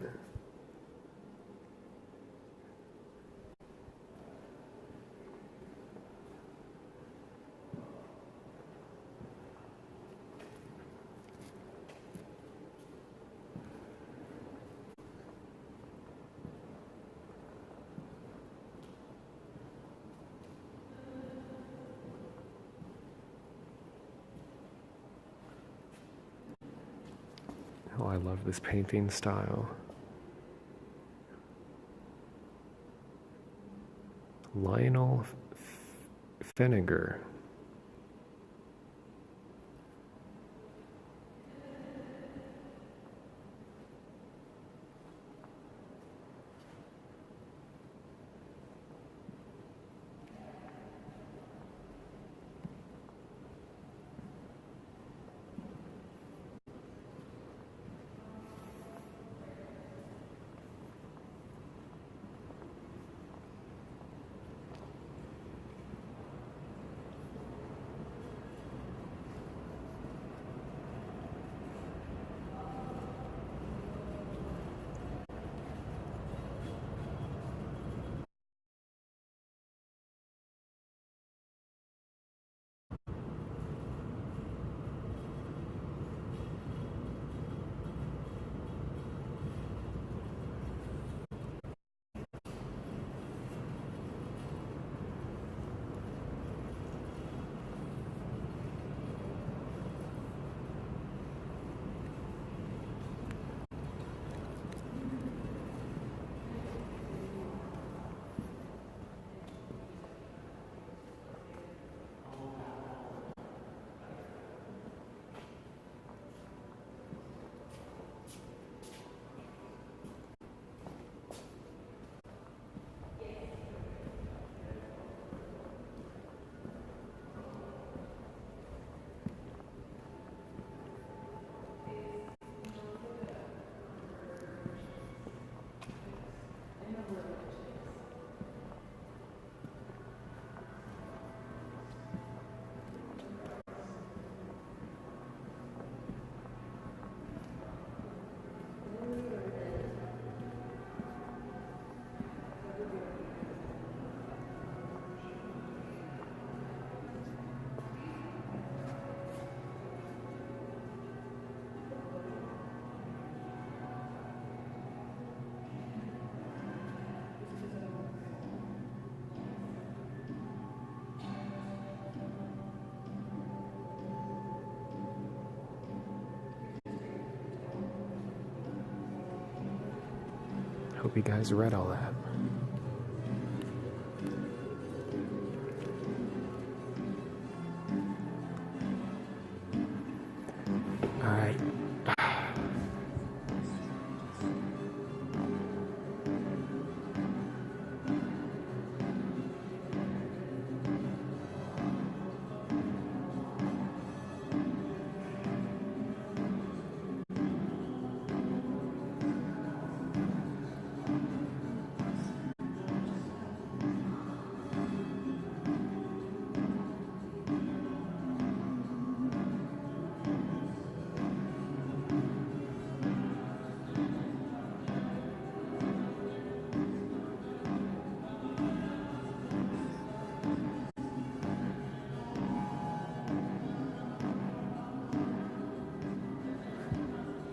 Oh, I love this painting style. Lionel Finnegar. Hope you guys read all that. All right.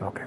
Okay.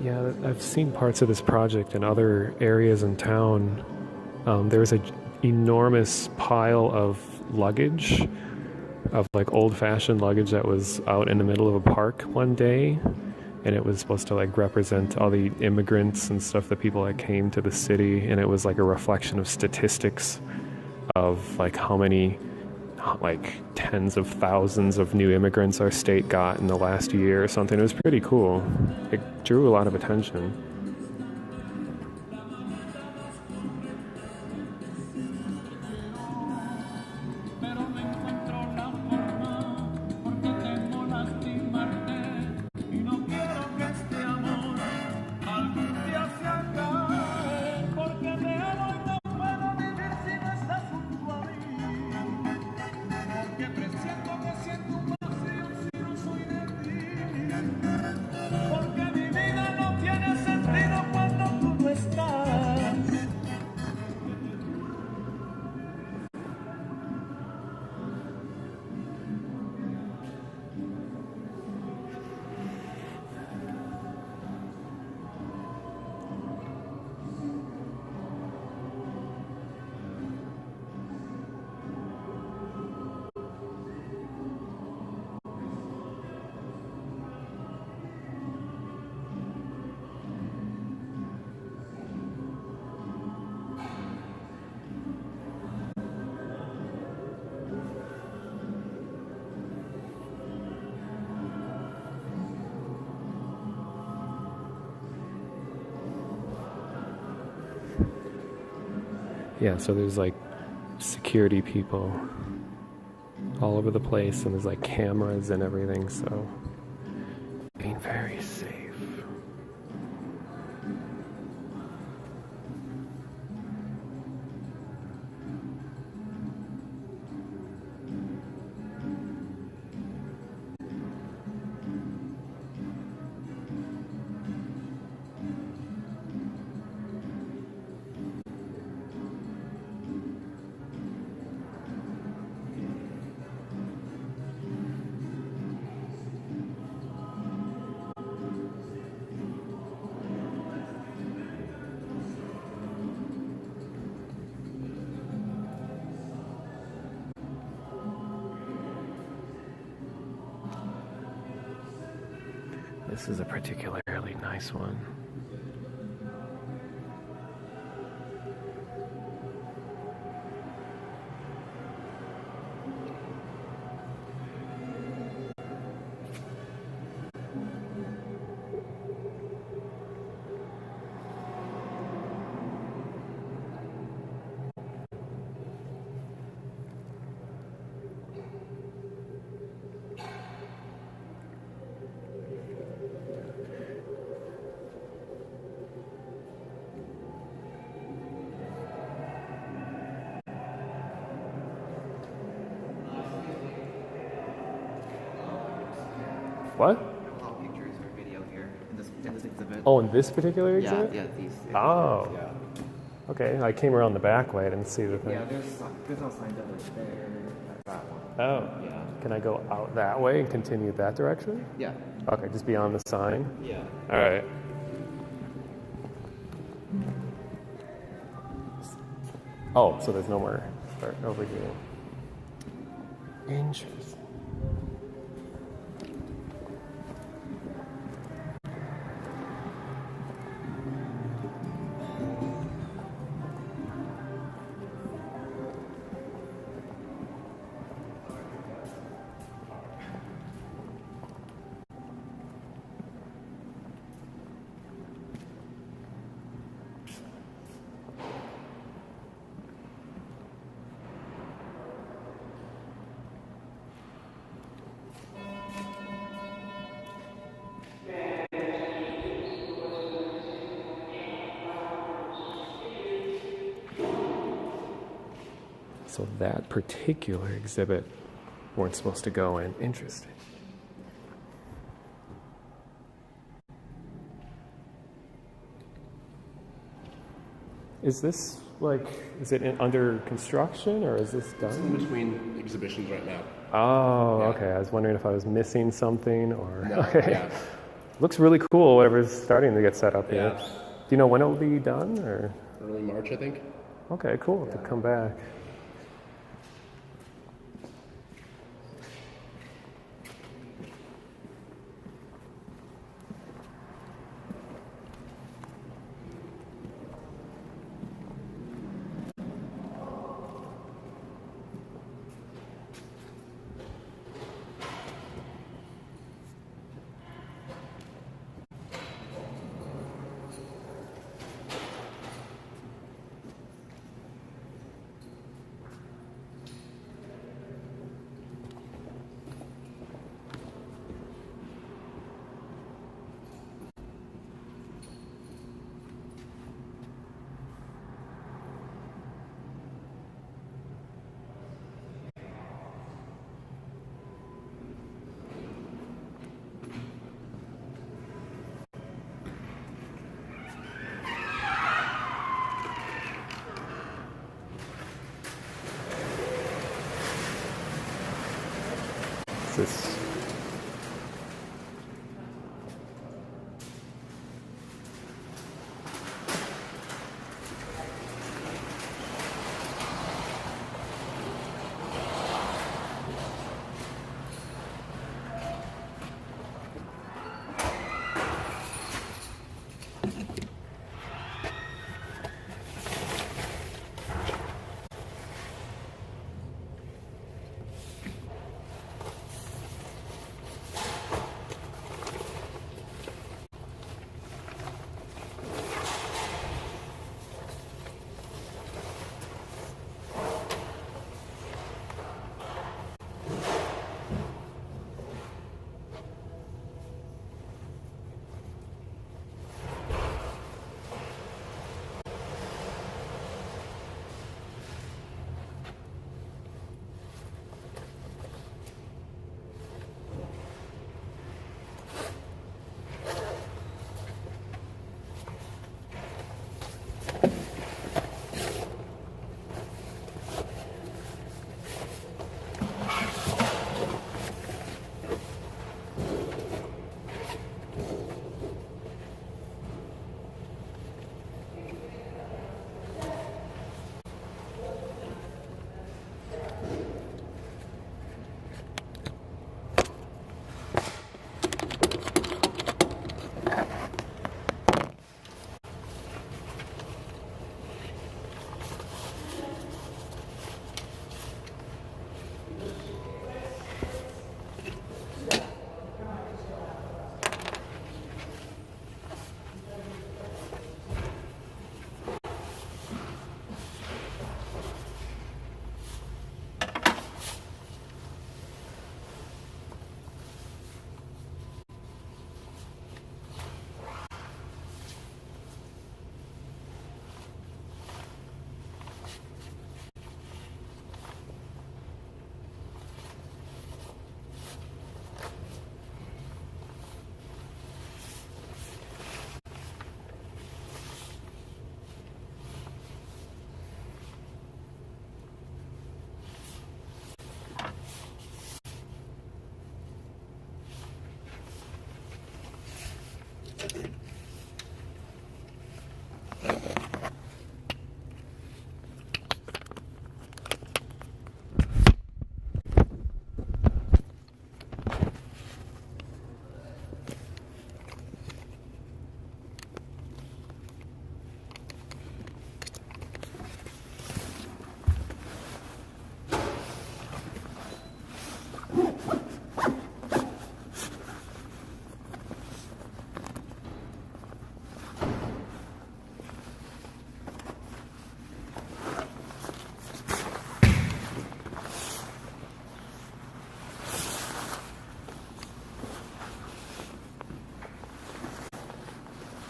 Yeah, I've seen parts of this project in other areas in town. There's an enormous pile of luggage, of like old-fashioned luggage that was out in the middle of a park one day, and it was supposed to like represent all the immigrants and stuff, the people that came to the city, and it was like a reflection of statistics of like how many, like tens of thousands of new immigrants our state got in the last year or something. It was pretty cool. It drew a lot of attention. Yeah, so there's like security people all over the place, and there's like cameras and everything, so being very safe. This is a particularly nice one. What? Pictures or video here in this in this exhibit. Oh, in this particular yeah, exhibit? yeah, these. Oh. Yeah. Okay, I came around the back way. I didn't see the thing. Yeah, there's no signs of it there. That one. Oh. Yeah. Can I go out that way and continue that direction? Yeah. Okay, just beyond the sign? Yeah. All right. Oh, so there's no more art over here. Interesting. So that particular exhibit weren't supposed to go in. Interesting. Is this is it under construction or is this done? It's in between exhibitions right now. Oh, Yeah. okay. I was wondering if I was missing something or. No, Okay. yeah. Looks really cool. Whatever's starting to get set up here. Yeah. Do you know when it will be done or? Early March, I think. Okay, cool. To come back. This.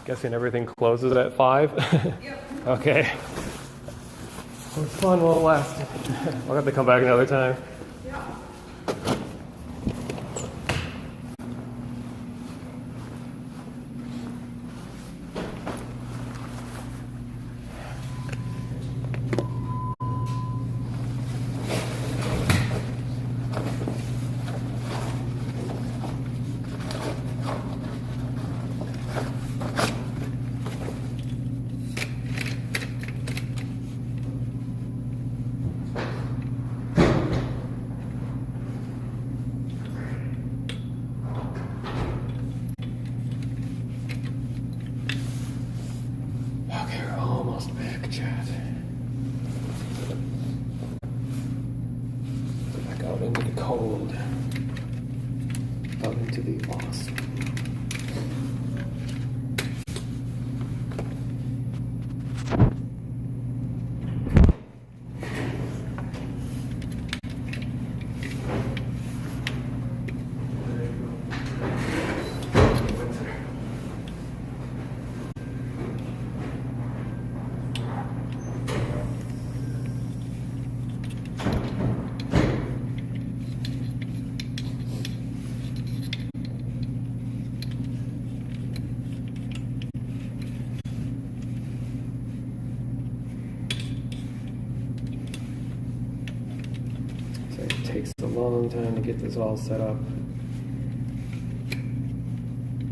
Guessing everything closes at 5? Yep. Okay. It was fun while it lasted. I'll have to come back another time. Takes a long time to get this all set up.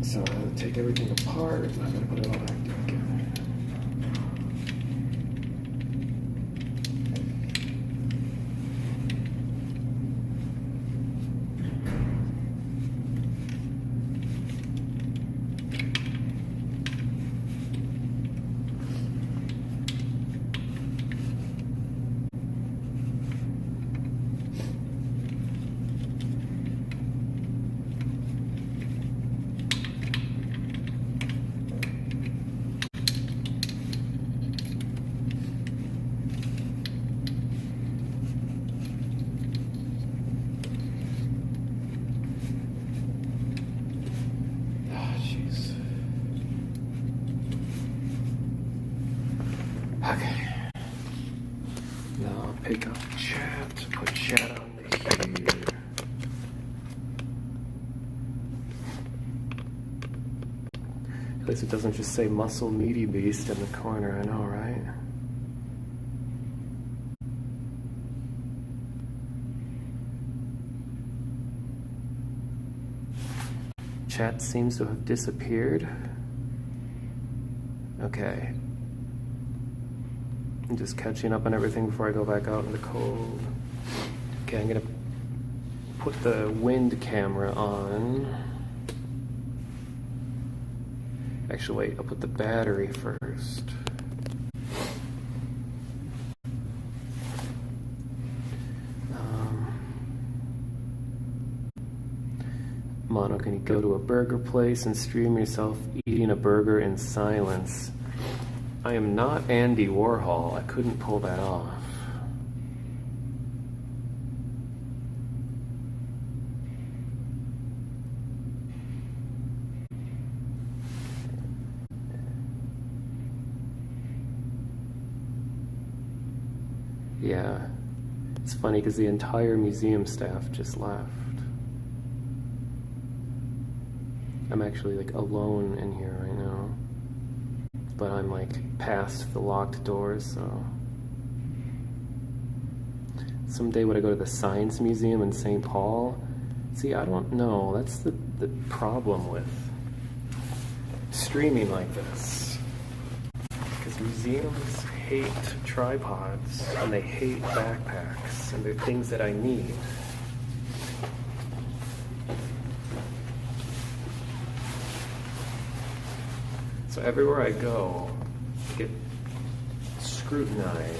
So I'm going to take everything apart. I'm going to put it all back together. Pick up chat, put chat on here. At least it doesn't just say muscle meaty beast in the corner, I know, right? Chat seems to have disappeared. Okay. I'm just catching up on everything before I go back out in the cold. Okay, I'm gonna put the wind camera on. Actually, wait, I'll put the battery first. Mono, can you go to a burger place and stream yourself eating a burger in silence? I am not Andy Warhol. I couldn't pull that off. Yeah. It's funny because the entire museum staff just left. I'm actually like alone in here right now. But I'm like past the locked doors, so someday would I go to the Science Museum in St. Paul? See, I don't know. That's the problem with streaming like this. Because museums hate tripods and they hate backpacks and they're things that I need. So everywhere I go, I get scrutinized.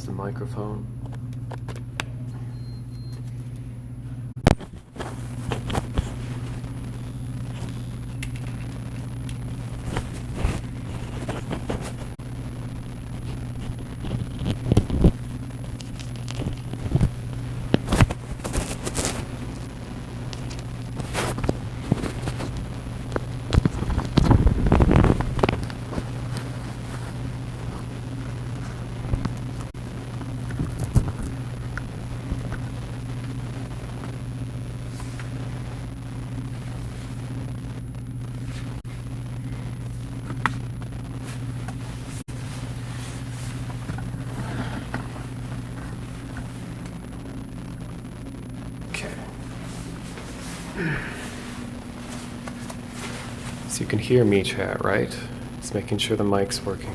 There's the microphone. So you can hear me chat, right? Just making sure the mic's working.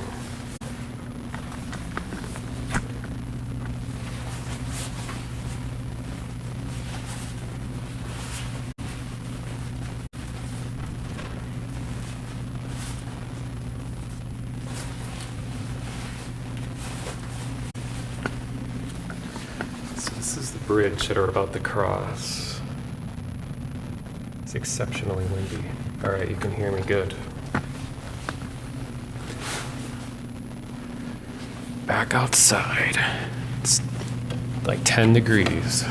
So this is the bridge that we're about to cross. It's exceptionally windy. All right, you can hear me good. Back outside. It's like 10 degrees.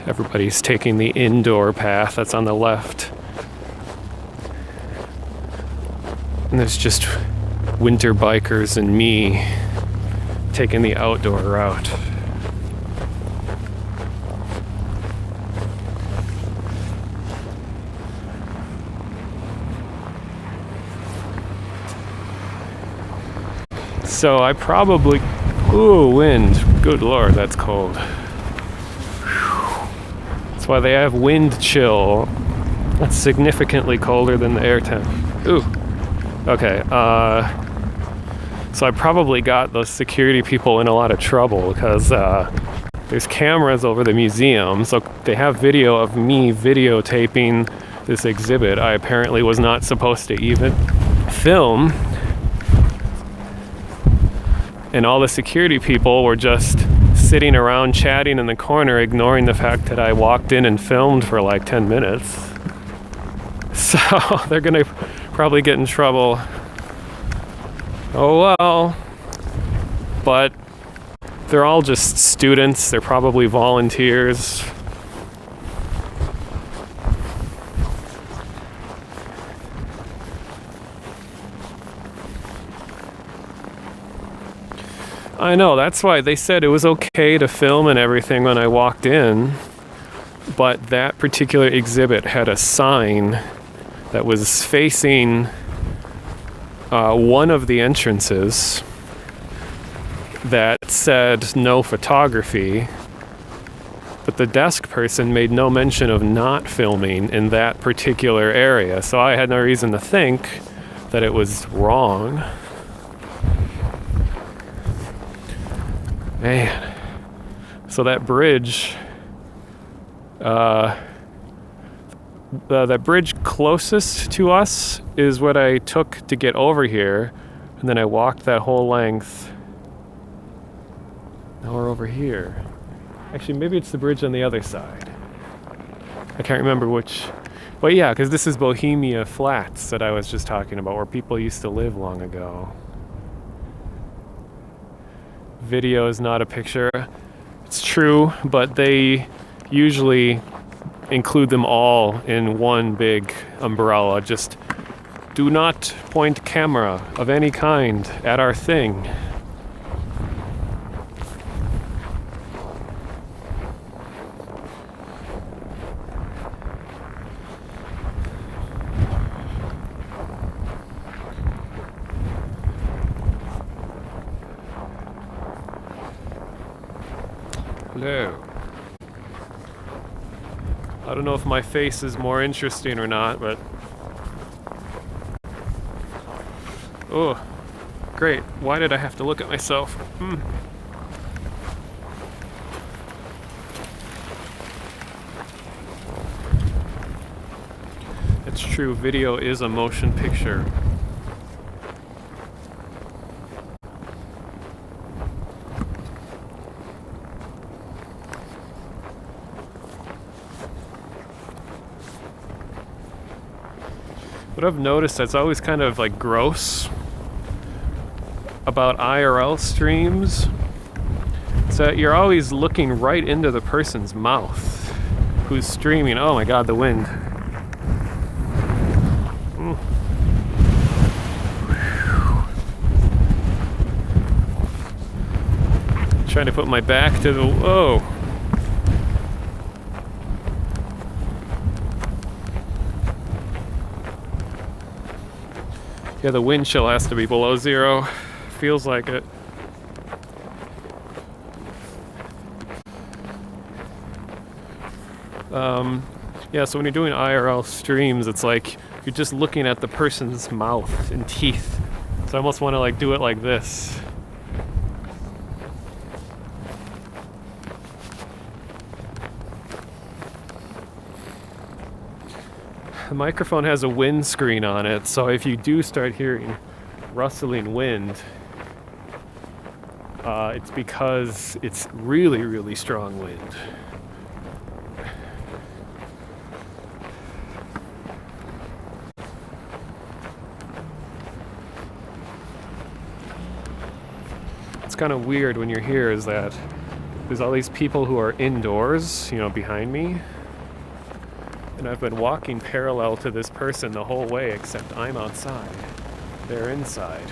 Everybody's taking the indoor path that's on the left. And there's just winter bikers and me taking the outdoor route. So I probably... Ooh, wind. Good lord, that's cold. That's why they have wind chill. That's significantly colder than the air temp. Ooh. Okay, so I probably got those security people in a lot of trouble because there's cameras over the museum, so they have video of me videotaping this exhibit I apparently was not supposed to even film. And all the security people were just sitting around chatting in the corner, ignoring the fact that I walked in and filmed for like 10 minutes. So they're gonna probably get in trouble. Oh well. But they're all just students. They're probably volunteers. I know, that's why they said it was okay to film and everything when I walked in, but that particular exhibit had a sign that was facing one of the entrances that said no photography, but the desk person made no mention of not filming in that particular area, so I had no reason to think that it was wrong. Man, so that bridge, that bridge closest to us is what I took to get over here, and then I walked that whole length. Now we're over here. Actually, maybe it's the bridge on the other side. I can't remember which, but yeah, because this is Bohemia Flats that I was just talking about, where people used to live long ago. Video is not a picture. It's true, but they usually include them all in one big umbrella. Just do not point camera of any kind at our thing. Hello. I don't know if my face is more interesting or not, but... Oh, great. Why did I have to look at myself? It's true, video is a motion picture. What I've noticed that's always kind of like gross about IRL streams is that you're always looking right into the person's mouth who's streaming. Oh my god, the wind. Trying to put my back to the... Whoa. Yeah, the wind chill has to be below 0. Feels like it. Yeah, so when you're doing IRL streams, it's like you're just looking at the person's mouth and teeth. So I almost want to like do it like this. The microphone has a windscreen on it, so if you do start hearing rustling wind, it's because it's really, really strong wind. It's kind of weird when you're here is that there's all these people who are indoors, you know, behind me. And I've been walking parallel to this person the whole way, except I'm outside. They're inside.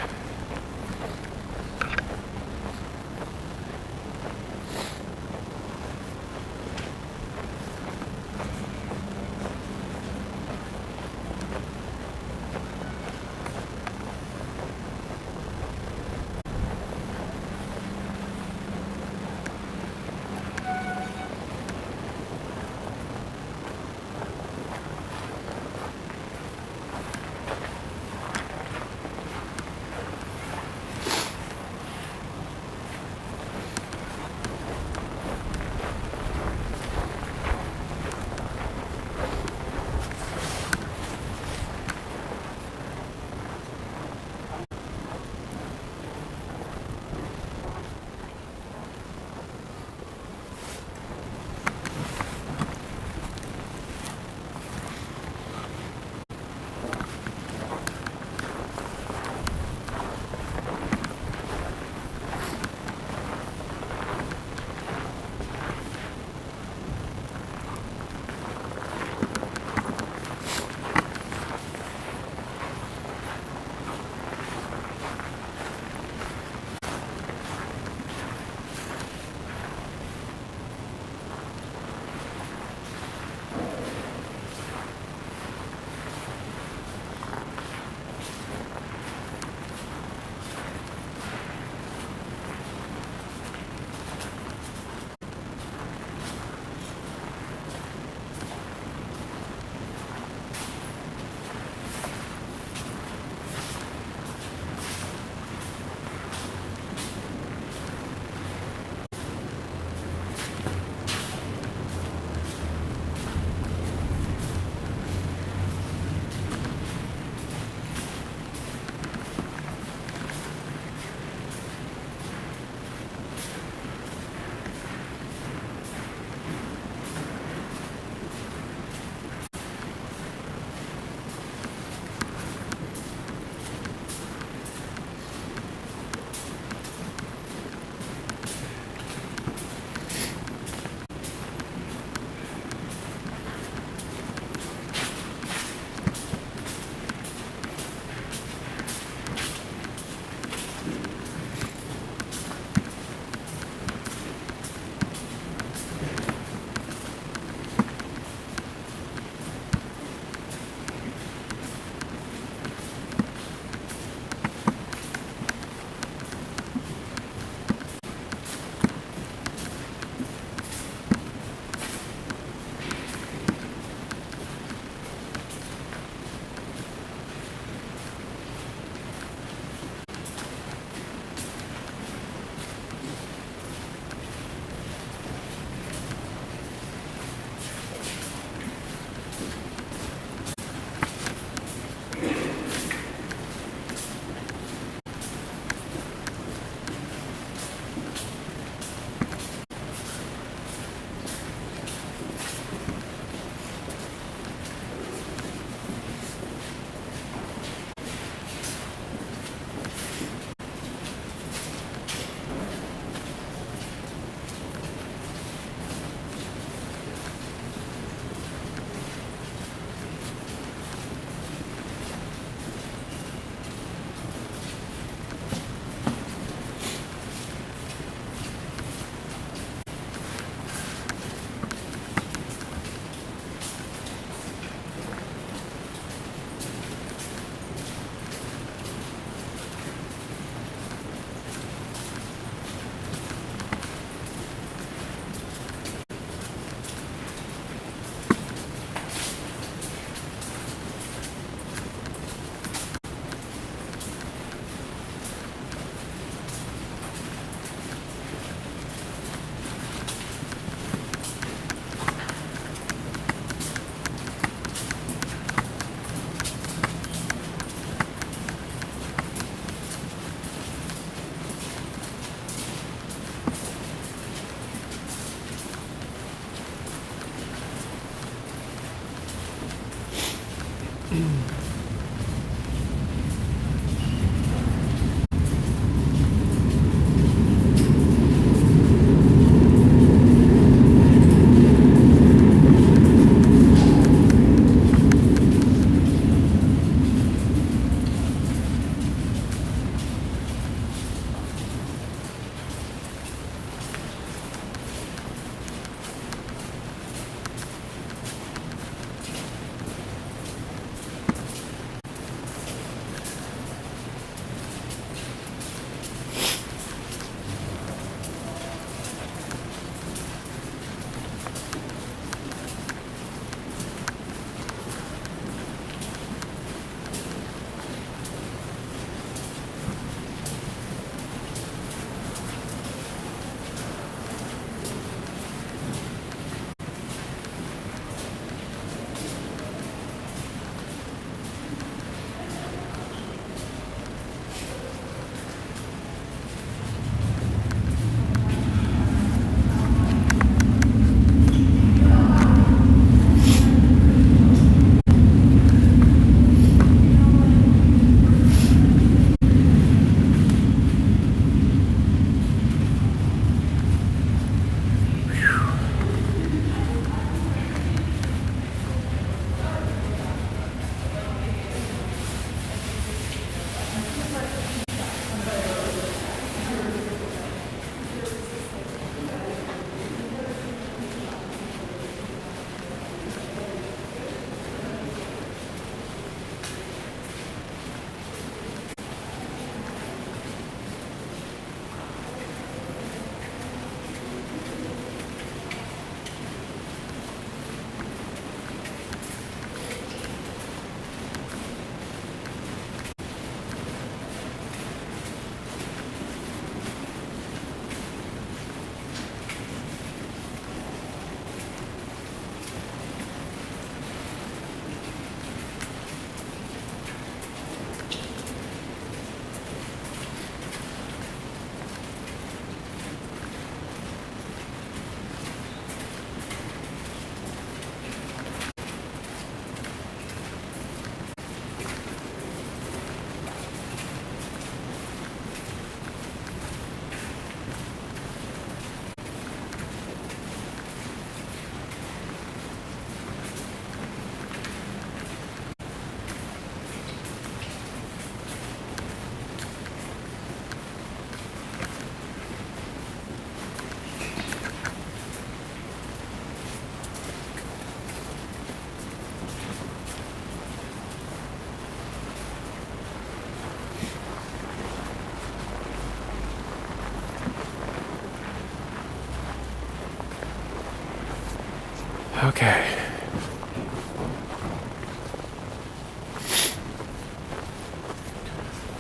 Okay.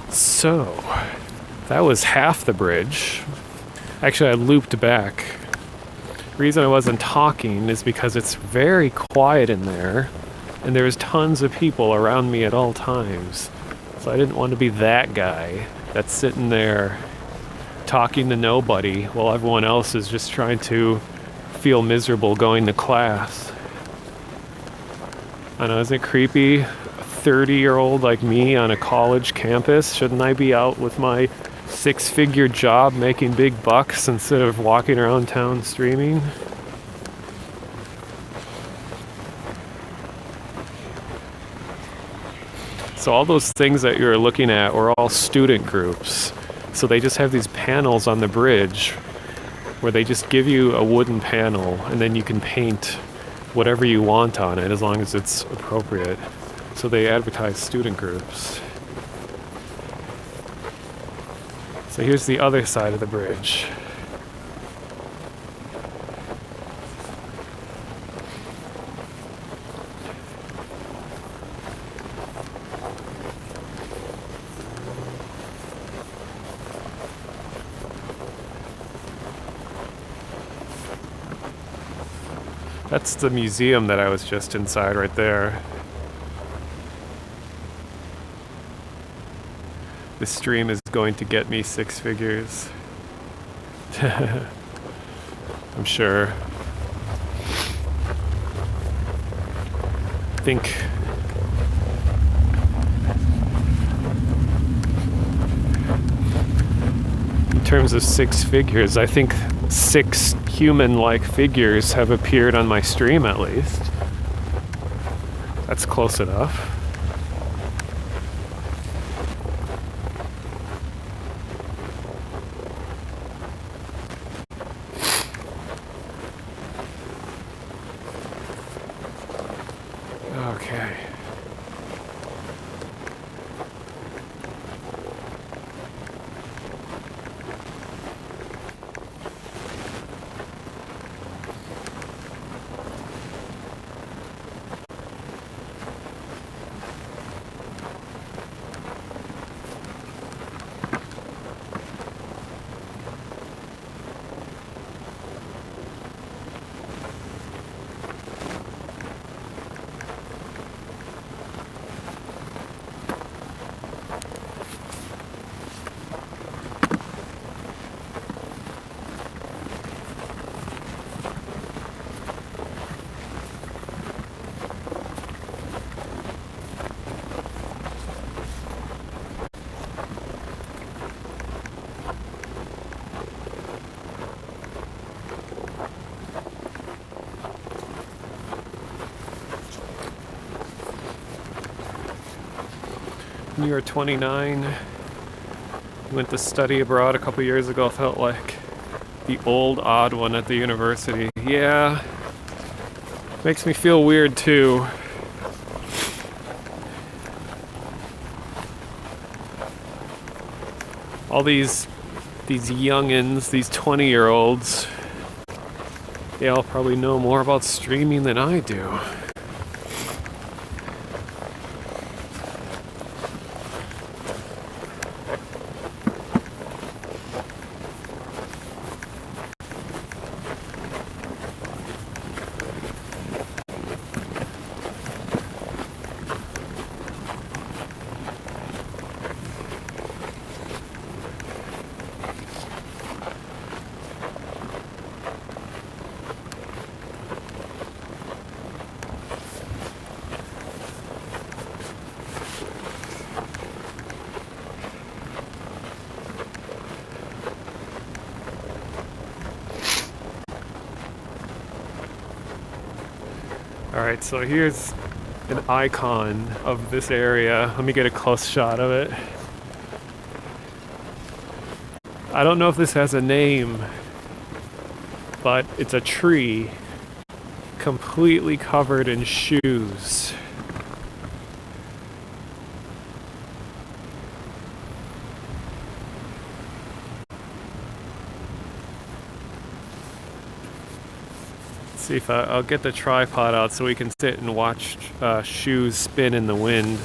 So, that was half the bridge. Actually, I looped back. The reason I wasn't talking is because it's very quiet in there, and there's tons of people around me at all times. So I didn't want to be that guy that's sitting there talking to nobody while everyone else is just trying to feel miserable going to class. I know, isn't it creepy? A 30-year-old like me on a college campus? Shouldn't I be out with my 6-figure job making big bucks instead of walking around town streaming? So all those things that you're looking at were all student groups. So they just have these panels on the bridge where they just give you a wooden panel and then you can paint whatever you want on it as long as it's appropriate. So they advertise student groups. So here's the other side of the bridge. That's the museum that I was just inside right there. This stream is going to get me 6 figures. I'm sure. I think in terms of 6 figures, I think 6 human-like figures have appeared on my stream at least. That's close enough. Okay. When you were 29, went to study abroad a couple years ago, felt like the old odd one at the university. Yeah, makes me feel weird too. All these youngins, these 20-year-olds, they all probably know more about streaming than I do. Alright, so here's an icon of this area. Let me get a close shot of it. I don't know if this has a name, but it's a tree completely covered in shoes. See if I'll get the tripod out so we can sit and watch shoes spin in the wind.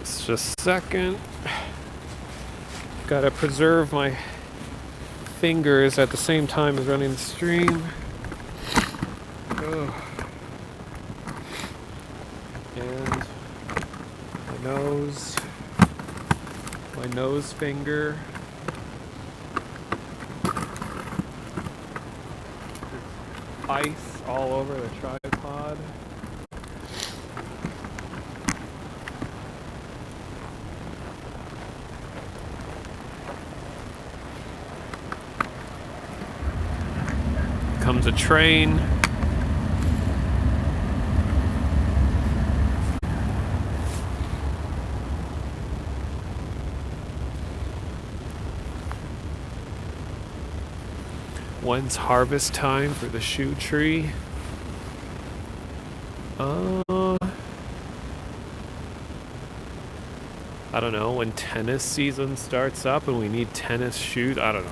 It's just a second. Gotta preserve my fingers at the same time as running the stream. Oh. And my nose finger. Ice all over the tripod. Comes a train. When's harvest time for the shoe tree? I don't know, when tennis season starts up and we need tennis shoes, I don't know.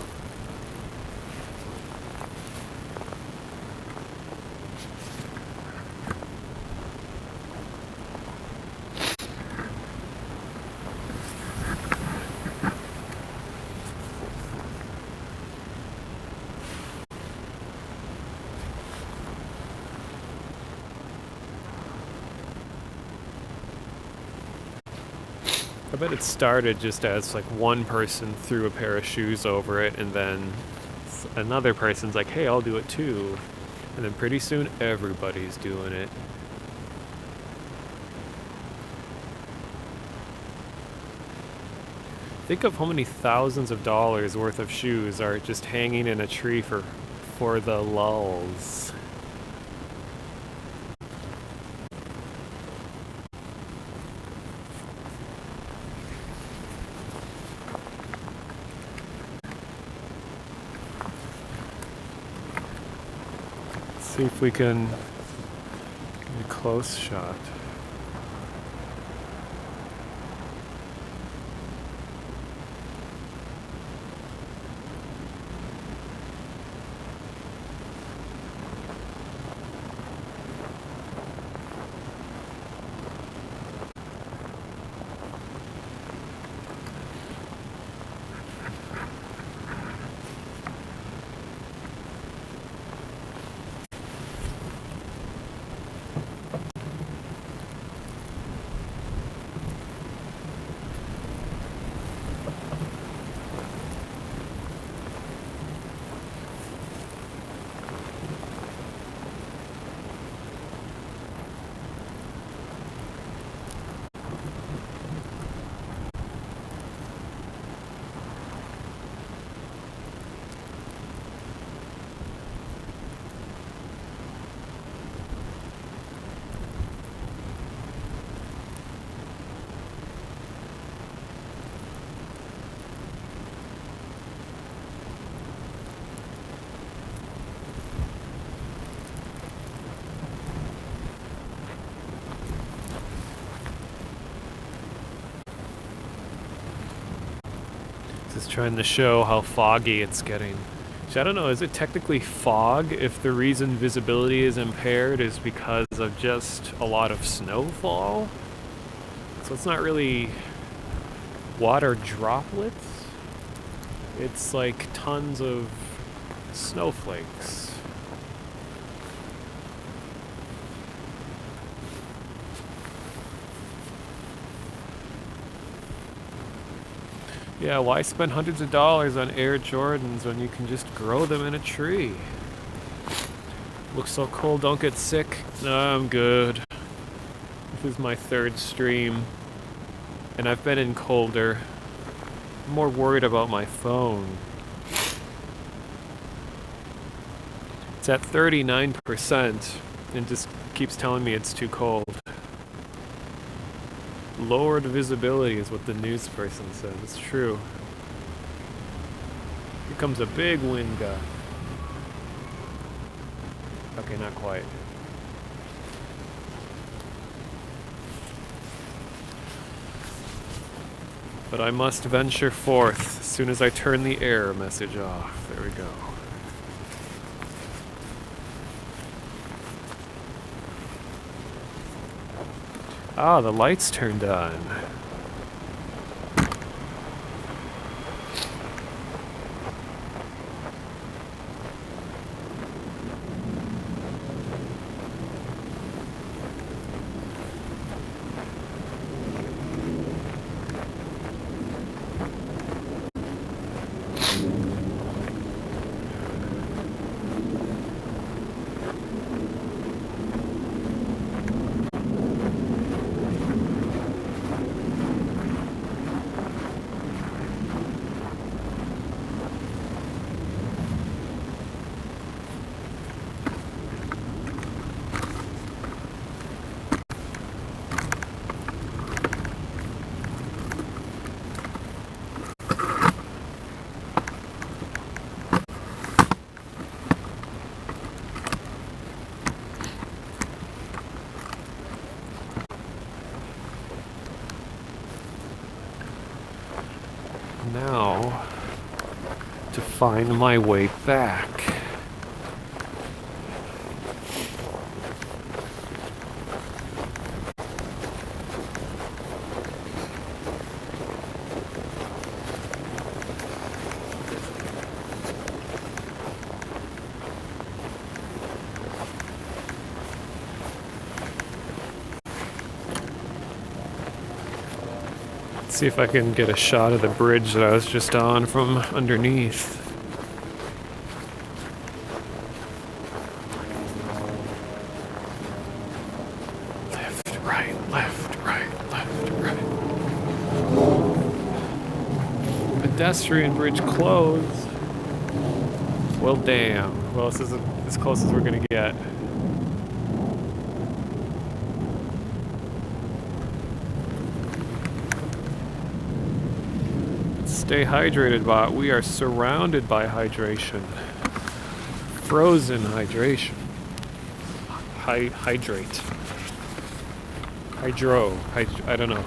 I bet it started just as like one person threw a pair of shoes over it and then another person's like, hey, I'll do it too. And then pretty soon everybody's doing it. Think of how many thousands of dollars worth of shoes are just hanging in a tree for the lulz. See if we can get a close shot. Just trying to show how foggy it's getting. So I don't know, is it technically fog if the reason visibility is impaired is because of just a lot of snowfall? So it's not really water droplets. It's like tons of snowflakes. Yeah, why spend hundreds of dollars on Air Jordans when you can just grow them in a tree? Looks so cold, don't get sick. No, I'm good. This is my third stream, and I've been in colder. I'm more worried about my phone. It's at 39% and just keeps telling me it's too cold. Lowered visibility is what the news person said. It's true. Here comes a big wind gust. Okay, not quite. But I must venture forth as soon as I turn the error message off. There we go. Ah, the lights turned on. Now, to find my way back. See if I can get a shot of the bridge that I was just on from underneath. Left, right, left, right, left, right. Pedestrian bridge closed. Well, damn. Well, this is as close as we're gonna get. Stay hydrated, bot. We are surrounded by hydration. Frozen hydration. Hydrate. I don't know.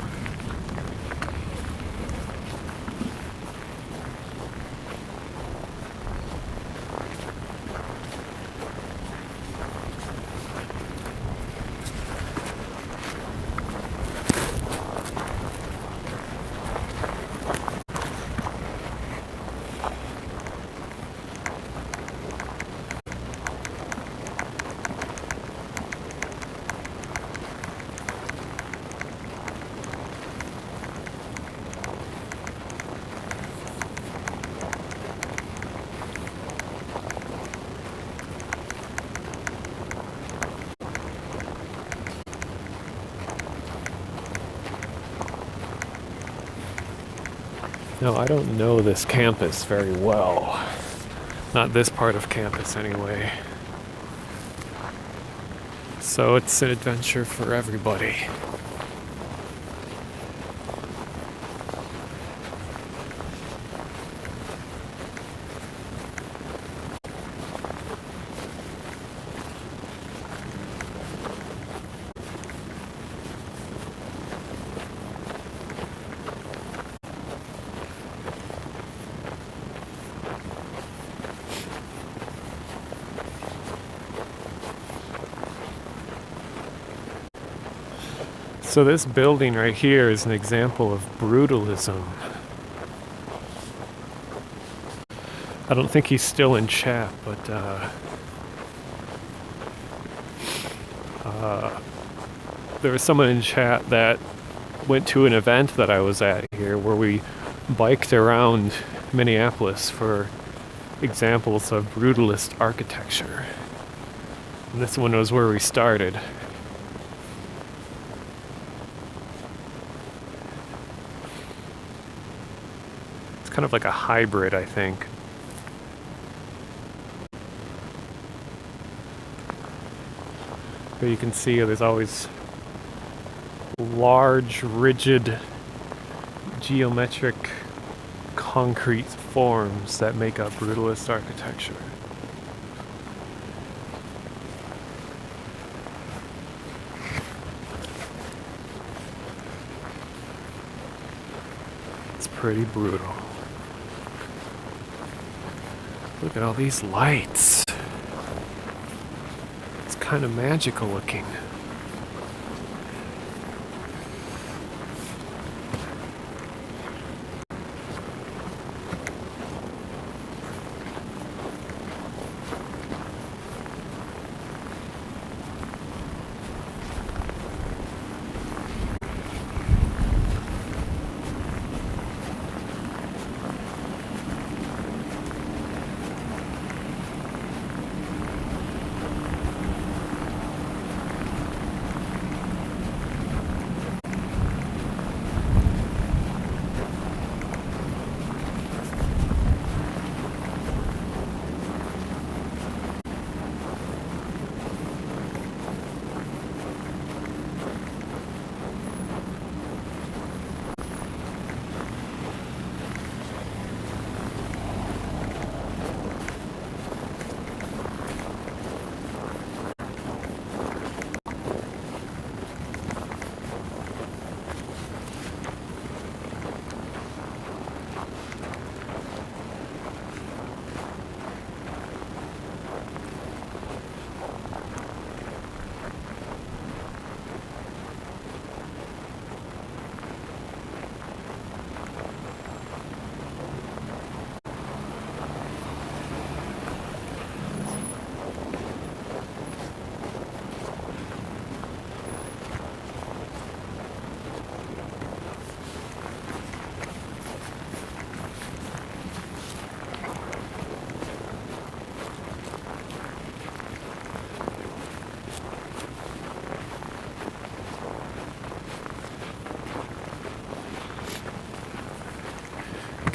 No, I don't know this campus very well. Not this part of campus, anyway. So it's an adventure for everybody. So this building right here is an example of brutalism. I don't think he's still in chat, but there was someone in chat that went to an event that I was at here where we biked around Minneapolis for examples of brutalist architecture. And this one was where we started. Kind of like a hybrid, I think. But you can see there's always large, rigid, geometric concrete forms that make up brutalist architecture. It's pretty brutal. Look at all these lights. It's kind of magical looking.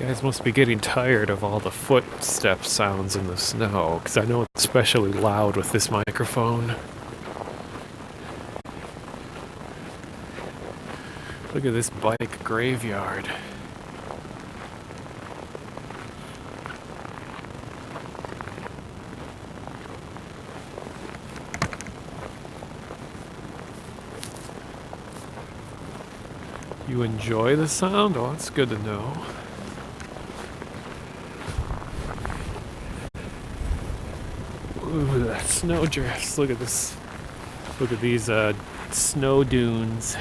Guys must be getting tired of all the footstep sounds in the snow, because I know it's especially loud with this microphone. Look at this bike graveyard. You enjoy the sound? Oh, that's good to know. Ooh, that snow drifts. Look at this. Look at these snow dunes.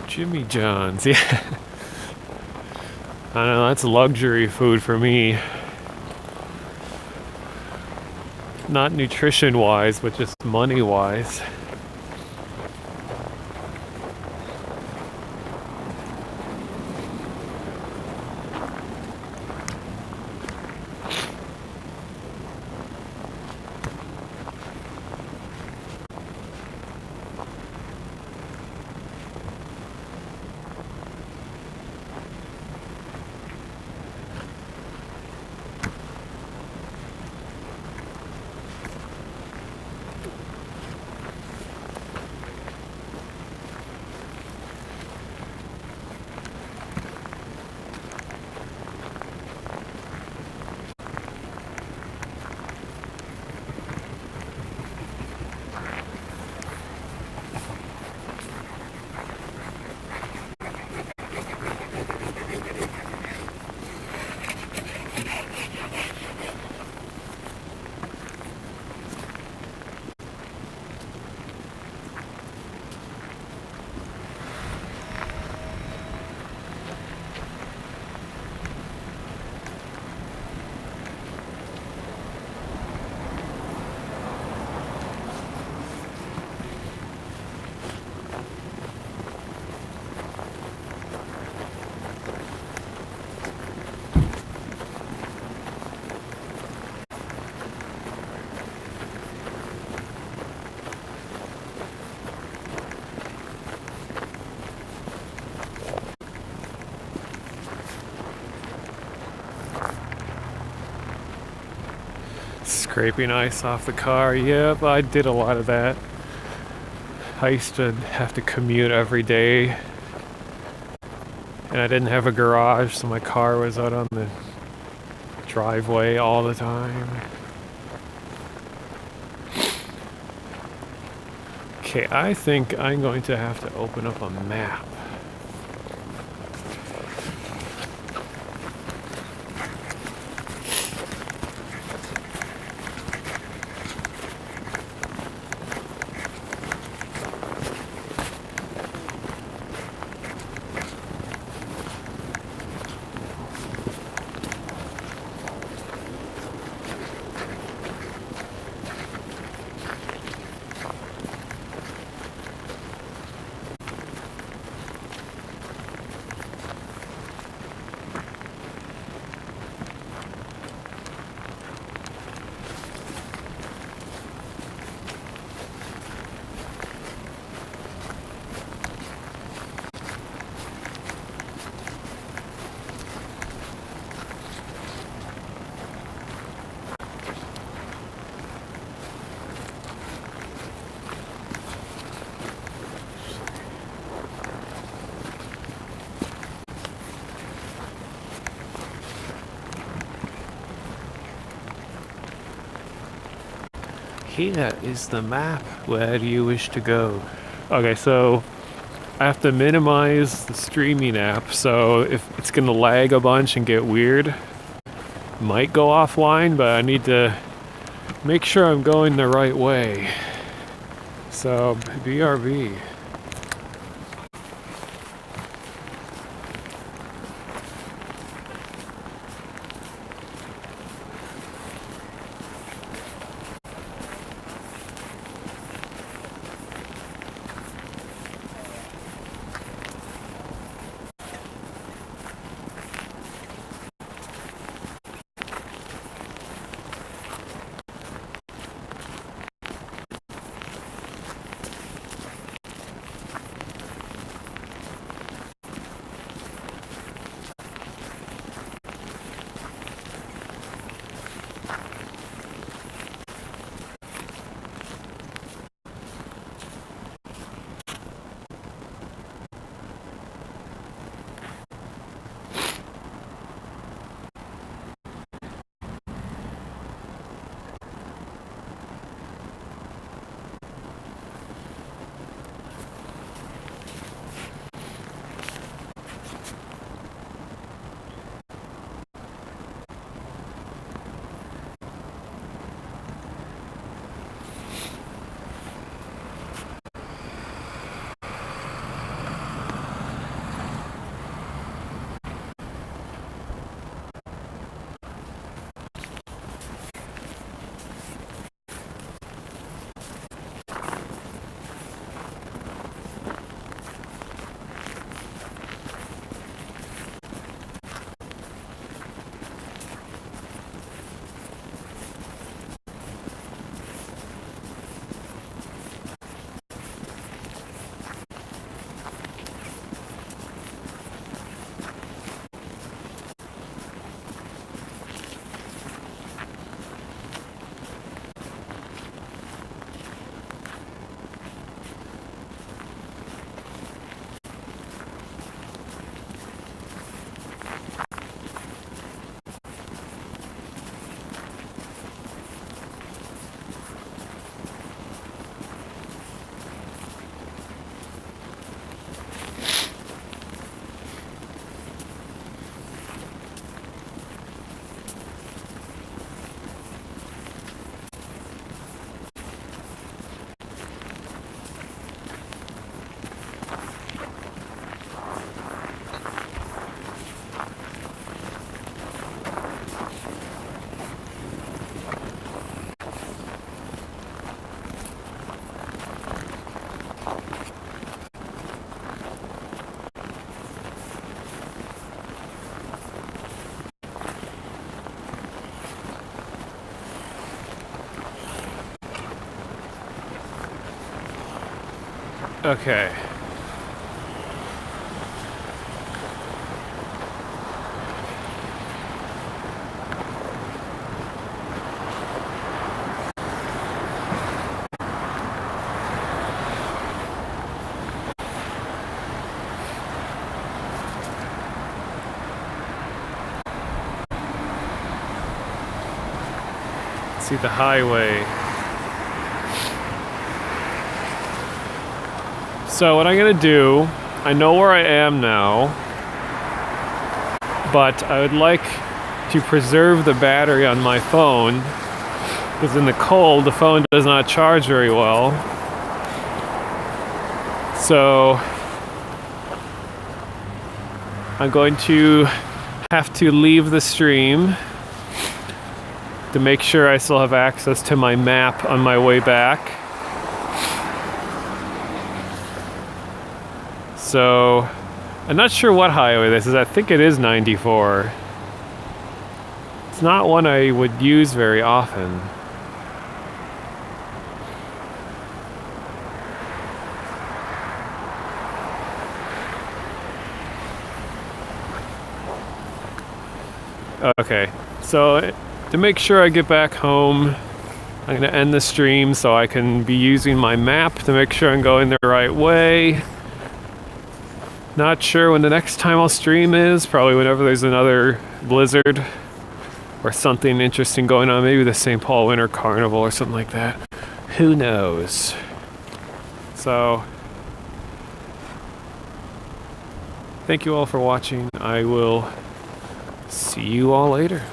Jimmy John's, yeah. I know, that's luxury food for me. Not nutrition-wise, but just money-wise. Scraping ice off the car. Yep, I did a lot of that. I used to have to commute every day, and I didn't have a garage, so my car was out on the driveway all the time. Okay, I think I'm going to have to open up a map. Here is the map. Where do you wish to go? Okay, so I have to minimize the streaming app, so if it's gonna lag a bunch and get weird, might go offline, but I need to make sure I'm going the right way. So, BRB. Okay. See the highway. So what I'm gonna do, I know where I am now, but I would like to preserve the battery on my phone, because in the cold the phone does not charge very well. So I'm going to have to leave the stream to make sure I still have access to my map on my way back. So, I'm not sure what highway this is. I think it is 94. It's not one I would use very often. Okay, so to make sure I get back home, I'm gonna end the stream so I can be using my map to make sure I'm going the right way. Not sure when the next time I'll stream is, probably whenever there's another blizzard or something interesting going on, maybe the St. Paul Winter Carnival or something like that. who knows? So, thank you all for watching. I will see you all later.